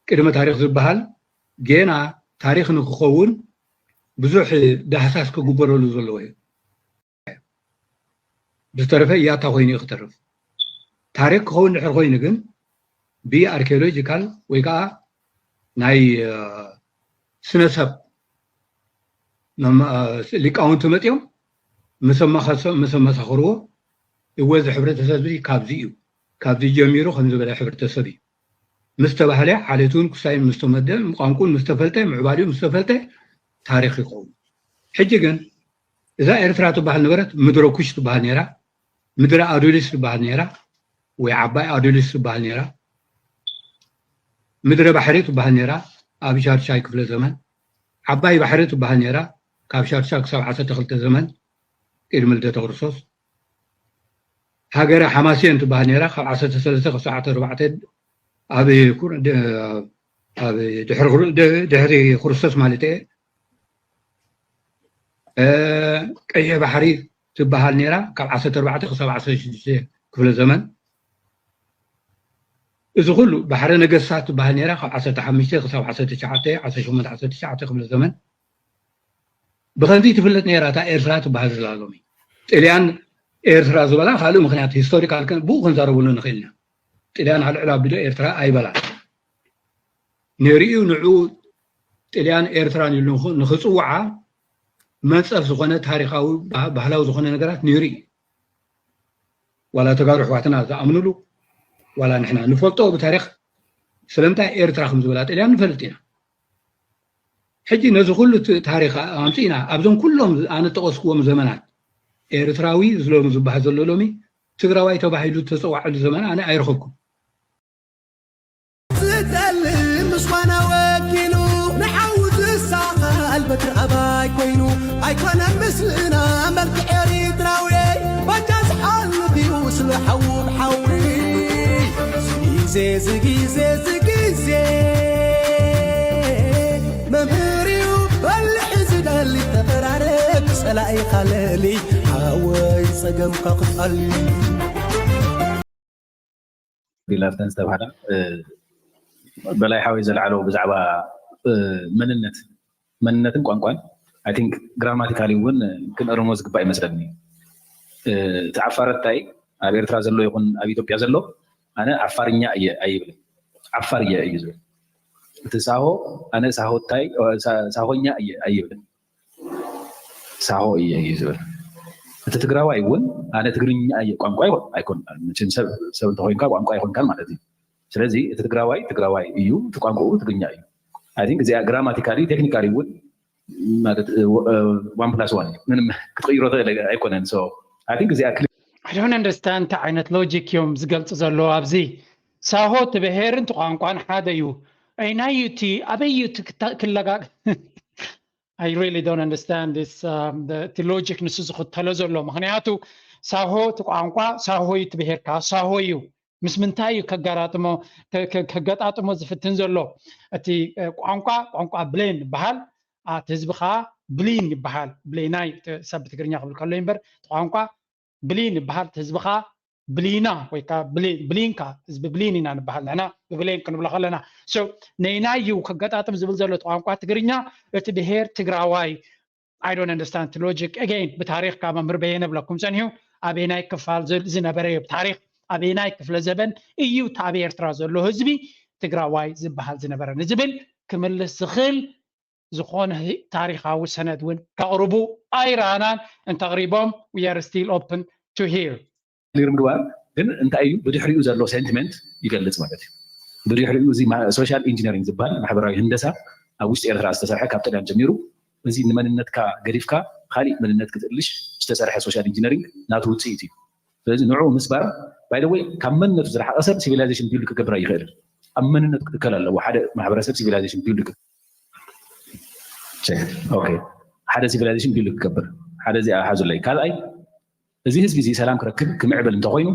ቅድመ ታሪክ ዝበሃል ገና ታሪክ ንክኸውን ብዙሕ ዳህሳስ ክግበረሉ ዘለዎ እዩ ብዝተረፈ እያታ ኮይኑ ይክተርፍ ታሪክ ክኸውን ድሕር ኮይኑ ግን ብኣርኪኦሎጂካል ወይ ከዓ ናይ ስነሰብ ሊቃውንቲ መፅኦም ምስ መሳኽርዎ እወዚ ሕብረተሰብ ካብዚ እዩ ካብዚ ጀሚሩ ከም ዝበለ ሕብረተሰብ እዩ ምስ ተባህለ ሓሌቱን ክሳይን ምስ ተመደበ ቋንቁን ምስ ተፈልጠ ምዕባልኡ ምስ ተፈልጠ ታሪክ ይኸውን ሕጂ ግን እዛ ኤርትራ ትበሃል ነበረት ምድረ ኩሽ ትበሃል ነይራ ምድረ ኣዶሊስ ትበሃል ነይራ ወይ ዓባይ ኣዶሊስ ትበሃል ነይራ ምድረ ባሕሪ ትበሃል ነይራ ኣብ ሻድሻይ ክፍለ ዘመን ዓባይ ባሕሪ ትበሃል ነይራ ካብ ሻድሻይ ክሳብ 12 ዘመን ቅድሚ ልደተ ክርስቶስ ሃገረ ሓማስየን ትበሃል ነይራ ካብ 13 ክሳብ 14 ኣብ ድሕሪ ክርስቶስ ማለት ቀይሕ ባሕሪ ትበሃል ነይራ ካብ 14 ክሳብ 16 ክፍለ ዘመን እዚ ኩሉ ባሕሪ ነገስታት ትበሃል ነይራ ካብ 15 ክሳብ 19 18 ክፍለ ዘመን ብከምዚ ትፍለጥ ነይራ እታ ኤርትራ ትበሃል ዘላሎሚ ጣልያን ኤርትራ ዝበላ ካልእ ምክንያት ሂስቶሪካል ብኡ ክንዛረበሉ ንኽእል ኢና ጣልያን ኣልዕላ ኣቢሉ ኤርትራ ኣይበላን ነሪኡ ንዑ ጣልያን ኤርትራን ኢሉ ንክፅውዓ መንፀፍ ዝኾነ ታሪካዊ ባህላዊ ዝኾነ ነገራት ንርኢ ዋላ ተጋሩ ኣሕዋትና ዝኣምንሉ ዋላ ንሕና ንፈልጦ ብታሪክ ስለምንታይ ኤርትራ ከም ዝበላ ጣልያን ንፈልጥ ኢና ሕጂ ነዚ ኩሉ ታሪክ ኣምፂና ኣብዞም ኩሎም ኣነ ጠቐስክዎም ዘመናት ኤርትራዊ ዝሎሚ ዝበሃል ዘሎ ሎሚ ትግራዋይ ተባሂሉ ተፀዋዕሉ ዘመን ኣነ ኣይረኸብኩም ዝጠልም ምስኳና ወኪሉ ንሓውት ዝሳኻል በትሪ ኣባይ ኮይኑ ኣይኮነ ምስልና መልክዕ ኤርትራዊ ባጃ ዝሓልፍ እዩ ስለሓው ብሓዊ ዝጊዜ መምህር እዩ በልሒ ዝደሊ ተፈራረብ ፀላኢ ኻለሊ ሓወይ ፀገምካ ክፋል ቢላፍተን ዝተባሃላ በላይ ሓወይ ዘለዓሎ ብዛዕባ መንነትን ቋንቋን ኣይ ቲንክ ግራማቲካሊ እውን ክንእርሞ ዝግባእ ይመስለኒ እቲ ዓፋረታይ ኣብ ኤርትራ ዘሎ ይኹን ኣብ ኢትዮጵያ ዘሎ ኣነ ዓፋርኛ እየ ኣይብልን ዓፋር እየ እዩ ዝብል እቲ ሳሆ ኣነ ሳሆታይ ሳሆኛ እየ ኣይብልን ሳሆ እየ እዩ ዝብል እቲ ትግራዋይ እውን ኣነ ትግርኛ እየ ቋንቋ ኣይኮን መቼም ሰብ እንተኮይንካ ቋንቋ ይኮንካል ማለት እዩ ስለዚ እቲ ትግራዋይ እዩ እቲ ቋንቋኡ ትግርኛ እዩ ኣይ ቲንክ እዚኣ ግራማቲካሊ ቴክኒካሊ እውን ማለት 1+1 ምንም ክትቅይሮ ትኽእል ኣይኮነን ሶ ኣይ ቲንክ እዚኣ I don't understand እንታይ ዓይነት ሎጂክ እዮም ዝገልጽ ዘሎ ኣብዚ ሳሆ ትብሄርን ቋንቋን ሓደ እዩ ኣይናዩ እቲ ኣበዩ ክለጋ I really don't understand this the logic ንሱ ዝኽተሎ ዘሎ ምክንያቱ ሳሆ እቲ ቋንቋ ሳሆ እዩ ትብሄርካ ሳሆ እዩ ምስ ምንታይ እዩ ከገጣጥሞ ዝፍትን ዘሎ እቲ ቋንቋ ብሌን ይበሃል እቲ ህዝቢ ከዓ ብሊን ይበሃል ብሌናይ ሰብ ትግርኛ ክብል ከሎ እምበር ቋንቋ ብሊን ይበሃል ህዝቢ ከዓ ብሊና ወይ ከዓ ብሊንካ ህዝቢ ብሊን ኢና ንበሃል ንሕና ብብሌን ክንብሎ ከለና ሶ ነይናዩ ከገጣጥም ዝብል ዘሎ ቋንቋ ትግርኛ እቲ ብሄር ትግራዋይ I don't understand the logic again በታሪክ ካብ መምህር በየነ ብለኩም ፀኒሑ ኣበየናይ ክፋል ዝነበረ እዩ ብታሪክ ኣበየናይ ክፍለ ዘበን እዩ ኣብ ኤርትራ ዘሎ ህዝቢ ትግራዋይ ዝበሃል ዝነበረ ንዝብል ክምልስ ዝኽእል ዝኾነ ታሪካዊ ሰነድ እውን ከቕርቡ ኣይረኣናን እንተቕሪቦም we are still open to hear ምግባር ግን እንታይ እዩ ብድሕሪኡ ዘሎ ሴንቲመንት ይገልጽ ማለት እዩ ብድሕሪኡ እዚ ሶሻል ኢንጂነሪንግ ዝበሃል ማሕበራዊ ህንደሳ ኣብ ውሽጢ ኤርትራ ዝተሰርሐ ካብ ጣልያን ጀሚሩ እዚ ንመንነትካ ገዲፍካ ካሊእ መንነት ክትእልሽ ዝተሰርሐ ሶሻል ኢንጂነሪንግ ናቱ ውፅኢት እዩ ስለዚ ንዑ ምስባር ባይ ዘ ወይ ካብ መንነቱ ዝረሓቐ ሰብ ሲቪላይዜሽን ቢልድ ክገብራ ይኽእል ኣብ መንነቱ ክትከል ኣለዎ ሓደ ማሕበረሰብ ሲቪላይዜሽን ቢልድ اوكي حدا سيفيلايزيشن بيلو كبر حدا زي حاجه لي قال اي እዚ ህዝቢ እዚ ሰላም ክረክብ ክምዕብል እንተኮይኑ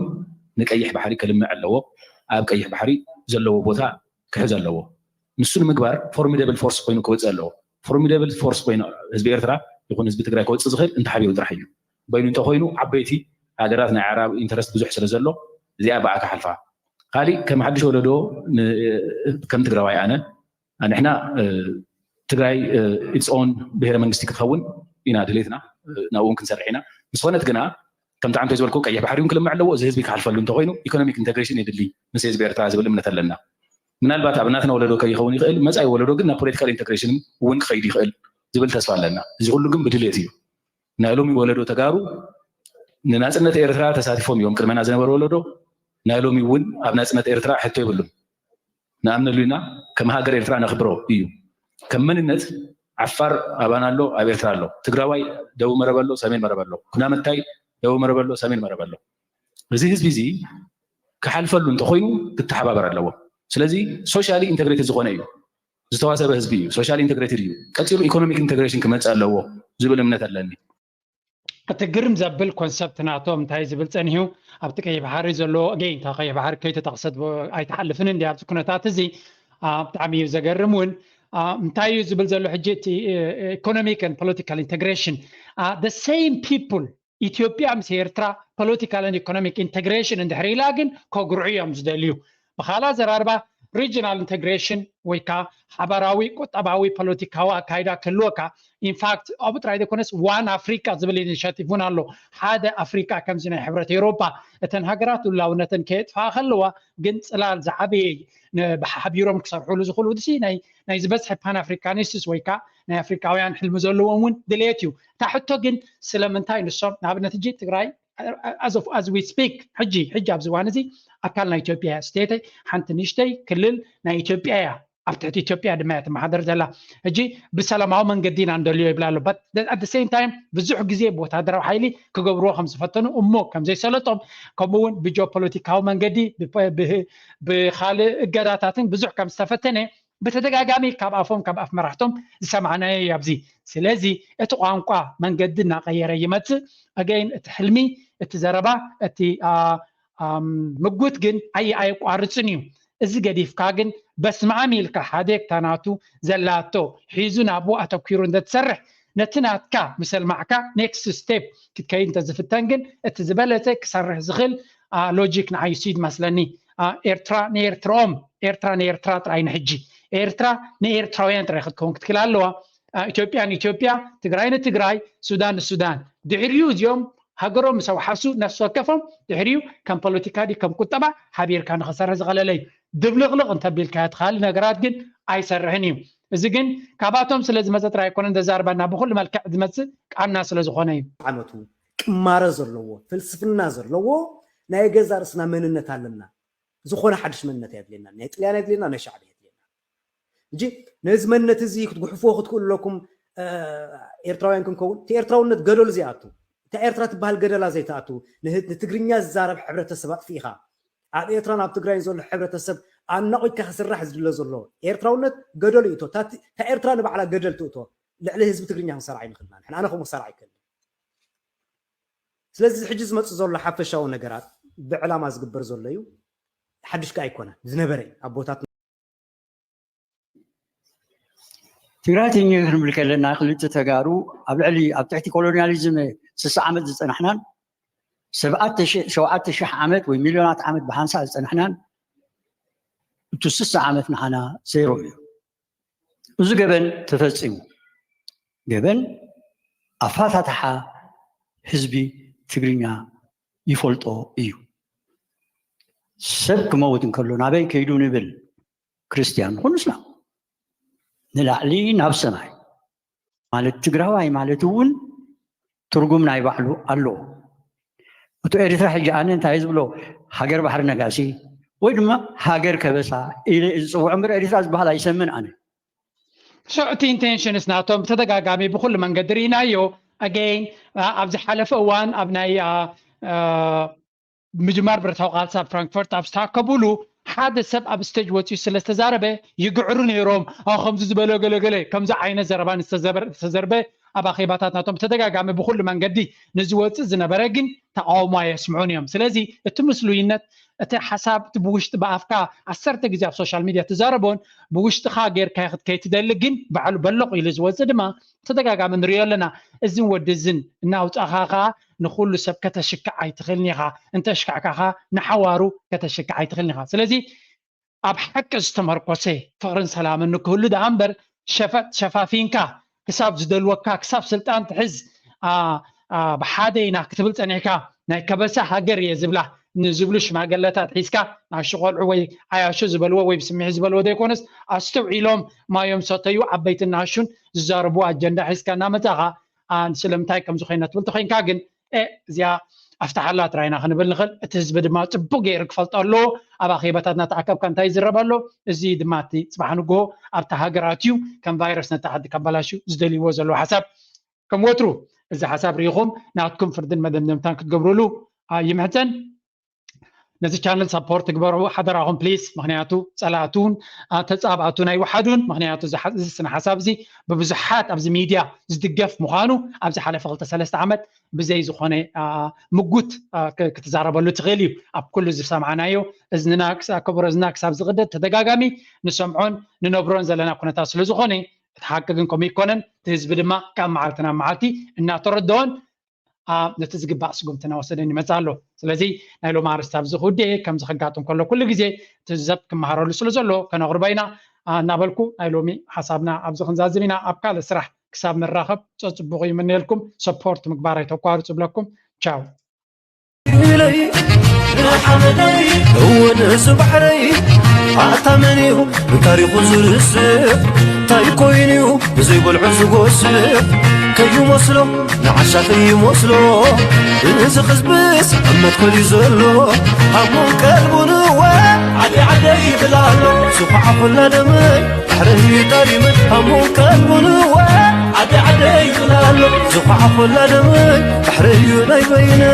ንቀይሕ ባሕሪ ክልምዕ ኣለዎ ኣብ ቀይሕ ባሕሪ ዘለዎ ቦታ ክሕዝ ኣለዎ ንሱ ንምግባር ፎርሚደብል ፎርስ ኮይኑ ክወፅእ ኣለዎ ፎርሚደብል ፎርስ ኮይኑ ህዝቢ ኤርትራ ይኹን ህዝቢ ትግራይ ክወፅእ ዝኽእል እንተሓቢሩ ጥራሕ እዩ በይኑ እንተኮይኑ ዓበይቲ ሃገራት ናይ ዓረብ ኢንተረስት ብዙሕ ስለ ዘሎ እዚኣ በኣ ክሓልፋ ካሊእ ከም ሓድሽ ወለዶ ከም ትግራዋይ ኣነ ንሕና ትግራይ ኢትስ ኦን ብሄረ መንግስቲ ክትኸውን ኢና ድሌትና ናብኡ ክንሰርሕ ኢና ምስ ኮነት ግና كم تعمل تزول كوك أي بحر يمكن لما علوه زي بيك حلف اللون تغينه economic integration يدلي مسيز بيرتاز بل من تلنا من البات أبناتنا ولا دوك يخوني خيل ما زي ولا دوكنا political integration وين خيدي خيل زبل تسفال لنا زقول لكم بدليتيو نالومي ولا دو تجارو الناس إن إيرترا تساتفهم يوم كل ما نازل ولا دو نالومي وين أبناء إن إيرترا حتى يقولون نعمل لنا كم هاجر إيرترا نخبره إيو كم من الناس عفار أبانا له أبيرترا له تجراوي دو مربلو سامين مربلو كنا متى دو مربلو سامين مربلو بزي هز بيزي كحلفلو انت خوينو تتحبابر ኣለዎ ስለዚ ሶሻሊ ኢንተግሬትድ ዝኾነ እዩ ዝተዋሰበ ህዝቢ እዩ ሶሻሊ ኢንተግሬትድ እዩ ቀፂሉ ኢኮኖሚክ ኢንተግሬሽን ክመጽ ኣለዎ ዝብል እምነት ኣለኒ እትግርም ዘብል ኮንሰፕት ናቶም እንታይ ዝብል ጸኒሑ ኣብቲ ቀይሕ ባሕሪ ዘሎ ኣገይን እታ ቀይሕ ባሕሪ ከይተጠቕሰት ኣይተሓልፍን እንዲ ኣብቲ ኩነታት እዚ ብጣዕሚ እዩ ዘገርም እውን እንታይ እዩ ዝብል ዘሎ ሕጂ እቲ ኢኮኖሚክ and political integration the same people ኢትዮጵያ ምስ ኤርትራ political and economic integration እንድሕር ኢላ ግን ከጉርዑ እዮም ዝደልዩ ብኻልእ ኣዘራርባ regional integration ወይ ከዓ ሓበራዊ ቁጠባዊ ፖለቲካዊ ኣካይዳ ክህልወካ ኢንፋክት ኣብ ጥራይ ዘይኮነስ ዋን ኣፍሪካ ዝብል ኢኒሽቲቭ እውን ኣሎ ሓደ ኣፍሪካ ከምዚ ናይ ሕብረት ኤውሮፓ እተን ሃገራት ውላውነተን ከየጥፍኣ ከለዋ ግን ፅላል ዝዓበየ ብሓቢሮም ክሰርሕሉ ዝኽእሉ ድሲ ናይ ዝበዝሐ ፓን ኣፍሪካኒስትስ ወይ ከዓ ናይ ኣፍሪካውያን ሕልሚ ዘለዎም እውን ድሌት እዩ እታ ሕቶ ግን ስለምንታይ ንሶም ንኣብነት ሕጂ ትግራይ as we speak ሕጂ ኣብዚ እዋን እዚ ኣካል ናይ ኢትዮጵያ ስቴት ሓንቲ ንእሽተይ ክልል ናይ ኢትዮጵያ እያ ኣብ ትሕቲ ኢትዮጵያ ድማ እያ ትመሓደር ዘላ ሕጂ ብሰላማዊ መንገዲ ኢና እንደልዮ ይብላ ኣሎ but at the same time ብዙሕ ግዜ ብወታደራዊ ሓይሊ ክገብርዎ ከም ዝፈተኑ እሞ ከም ዘይሰለጦም ከምኡውን ብጂኦፖለቲካዊ መንገዲ ብካልእ እገዳታትን ብዙሕ ከም ዝተፈተነ በተደጋጋሚ ካብ ኣፎም ካብ ኣፍ መራሕቶም ዝሰማዕናዮ እዩ ኣብዚ ስለዚ እቲ ቋንቋ መንገዲ እናቀየረ ይመፅእ ኣገይን እቲ ሕልሚ እቲ ዘረባ እቲ ምጉት ግን ኣይቋርፅን እዩ እዚ ገዲፍካ ግን በስማዓም ኢልካ ሓደ ክታናቱ ዘላቶ ሒዙ ናብኡ ኣተኪሩ እንተትሰርሕ ነቲ ናትካ ምሰልማዕካ ኔክስት ስቴፕ ክትከይድ እንተዝፍተን ግን እቲ ዝበለፀ ክሰርሕ ዝኽእል ሎጂክ ንዓይሱ ይመስለኒ ኤርትራ ንኤርትራኦም ኤርትራ ንኤርትራ ጥራይ ንሕጂ ኤርትራ ንኤርትራውያን ጥራይ ክትከውን ክትክእል ኣለዋ ኢትዮጵያ ንኢትዮጵያ ትግራይ ንትግራይ ሱዳን ንሱዳን ድሕሪኡ እዚኦም ሃገሮም ምስ ኣውሓሱ ነፍሲ ወከፎም ድሕሪኡ ከም ፖለቲካ ዲ ከም ቁጠባ ሓቢርካ ንኽሰርሕ ዝቐለለ እዩ ድብልቕልቕ እንተቢልካ ትኻሊ ነገራት ግን ኣይሰርሕን እዩ እዚ ግን ካብኣቶም ስለ ዝመፀ ጥራይ ኣይኮነን ዘዛርባና ብኩሉ መልክዕ ዝመፅእ ቃና ስለ ዝኾነ እዩ ዓመቱ ቅማረ ዘለዎ ፍልስፍና ዘለዎ ናይ ገዛ ርስና መንነት ኣለና ዝኾነ ሓድሽ መንነት የድልየና ናይ ጥልያን የድልየና ናይ ሻዕቢ የድልየና እንጂ ነዚ መንነት እዚ ክትጉሕፍዎ ክትክእሉ ለኩም ኤርትራውያን ክንከውን እቲ ኤርትራውነት ገደሉ ዘይኣቱ እታ ኤርትራ ትበሃል ገደላ ዘይተኣቱ ንትግርኛ ዝዛረብ ሕብረተሰብ ኣጥፊኢኻ ኣብ ኤርትራን ኣብ ትግራይ ዘሎ ሕብረተሰብ ኣናቂድካ ክስራሕ ዝድለ ዘሎ ኤርትራውነት ገደሉ እቶ እታ ኤርትራ ንባዕላ ገደል ትእቶ ልዕሊ ህዝቢ ትግርኛ ክንሰርዓ ይንኽእልና ንሕና ኣነ ከምኡ ክሰርዓ ይክእል ስለዚ ሕጂ ዝመፅእ ዘሎ ሓፈሻዊ ነገራት ብዕላማ ዝግበር ዘሎ እዩ ሓድሽካ ኣይኮነን ዝነበረ ኣቦታት ትግራይ ትግርኛ ክንብል ከለና ክልተ ተጋሩ ኣብ ልዕሊ ኣብ ትሕቲ ኮሎኒያሊዝም 60 ዓመት ዝፀናሕናን 7,000 ዓመት ወይ ሚልዮናት ዓመት ብሃንሳ ዝፀናሕናን እቲ 60 ዓመት ንሓና ዜሮ እዩ እዚ ገበን ተፈፂሙ ገበን ኣፋታትሓ ህዝቢ ትግርኛ ይፈልጦ እዩ ሰብ ክመውት እንከሎ ናበይ ከይዱ ንብል ክርስቲያን ኩንስና ንላዕሊ ናብ ሰማይ ማለት ትግራዋይ ማለት እውን ትርጉም ናይ ባዕሉ ኣለዎ እቱ ኤርትራ ሕጂ ኣነ እንታይ ዝብሎ ሃገር ባሕሪ ነጋሲ ወይ ድማ ሃገር ከበሳ ኢለ ዝፅውዖ እምበር ኤርትራ ዝበሃል ኣይሰምን ኣነ እቲ ኢንቴንሽንስ ናቶም ብተደጋጋሚ ብኩሉ መንገዲ ርኢናዮ ኣገይን ኣብ ዝሓለፈ እዋን ኣብ ናይ ምጅማር ብረታዊ ቃልሲ ኣብ ፍራንክፈርት ኣብ ዝተኣከብሉ حاد سب أب ستيج وتي سلسة زاربة يقعرون يروم خمس زبالة قلة كم زعينة زربان استزربة أبا خيباتنا توم تدقق عم بخل من قدي نزوات زنبرجن تعاو ما يسمعونيهم سلازي التمسلو ينت حساب تبوشت بأفكا عسرت جزء في السوشيال ميديا تزاربون بوشت خاجر كي تدلقن بعلو بلق إلى زوات زدما تدقق عم ريالنا الزن ودزن ناوت أخاها نقول سب كتشكع يتخلنيها انت شكعكها نحوارو كتشكع يتخلنيها سلازي أب حق استمرقوسي فقرن سلام إنه كل ده أمبر شفافينكا كساب زدلوكا كساب سلطان تحز بحادينا كتبلت أنيكا ناي كبسة هاجر يزبله نزبلوش ما قلتها تحيسكا عشغل عوي عياشو زبلوا ويبسميه زبلوا ديكونس استوعي لهم ما يوم سطيو عبيت الناشون زاربوا أجندة حيسكا نامتها سلمتاي كم زخينة تبلتخين كاجن زيا افتح الله تراينا خنبل نخل تهزبد ما تبقى يرك فلطلو ابا خيبتنا تعقب كان تاي زربالو ازي دماتي صباحنغو ابتا هاجراتيو كان فيروس نتحد كبلاشو زدلي وزلو حساب كم وترو اذا حساب ريخم ناتكم فردن مدمدمتان كتقبرولو يمحتن نزي channel support تقبروا حضرهم بليز مغنياتو صلاتون تصابعتون اي وحدون مغنياتو زي حساب زي ببزحات ابز ميديا زدقف مخانو ابز حلفه غلطه 3 عمت بزي زخونه مقوت كتزاربلو تغليو اب كل زي سمعنايو اذننا كبر اذننا كساب زغدد تدغاغامي نسمعون ننبرون زلنا كنتا سلو زخونه تحققنكم يكونن تهزب دما كم معلتنا معلتي ان تردون نتزقبع سقمتنا وسدني مزالو سلازي نايلو مارستاب زخودي كم زخقاتهم كل جزء تزب كم مهارو لسلوزلو كانوا غربينا نابلكو نايلومي حسابنا ابزخن زازمينا ابقى السرح كساب من راخب تصبغي من لكم سبورت مقباري توقعوا تبلكم تشاو هو ناس بحري عطمنيو بتاريخ زرسف تايكوينيو بزي بالعزق وسف كي مسلو نعشا كي مسلو نزخز بس اما تكل يزلو همو قلبو نوا عدي عدي بلالو سبحة كل دمي بحري طريمت همو قلبو نوا عدي عدي بلالو سبحة كل دمي بحري ناي بينه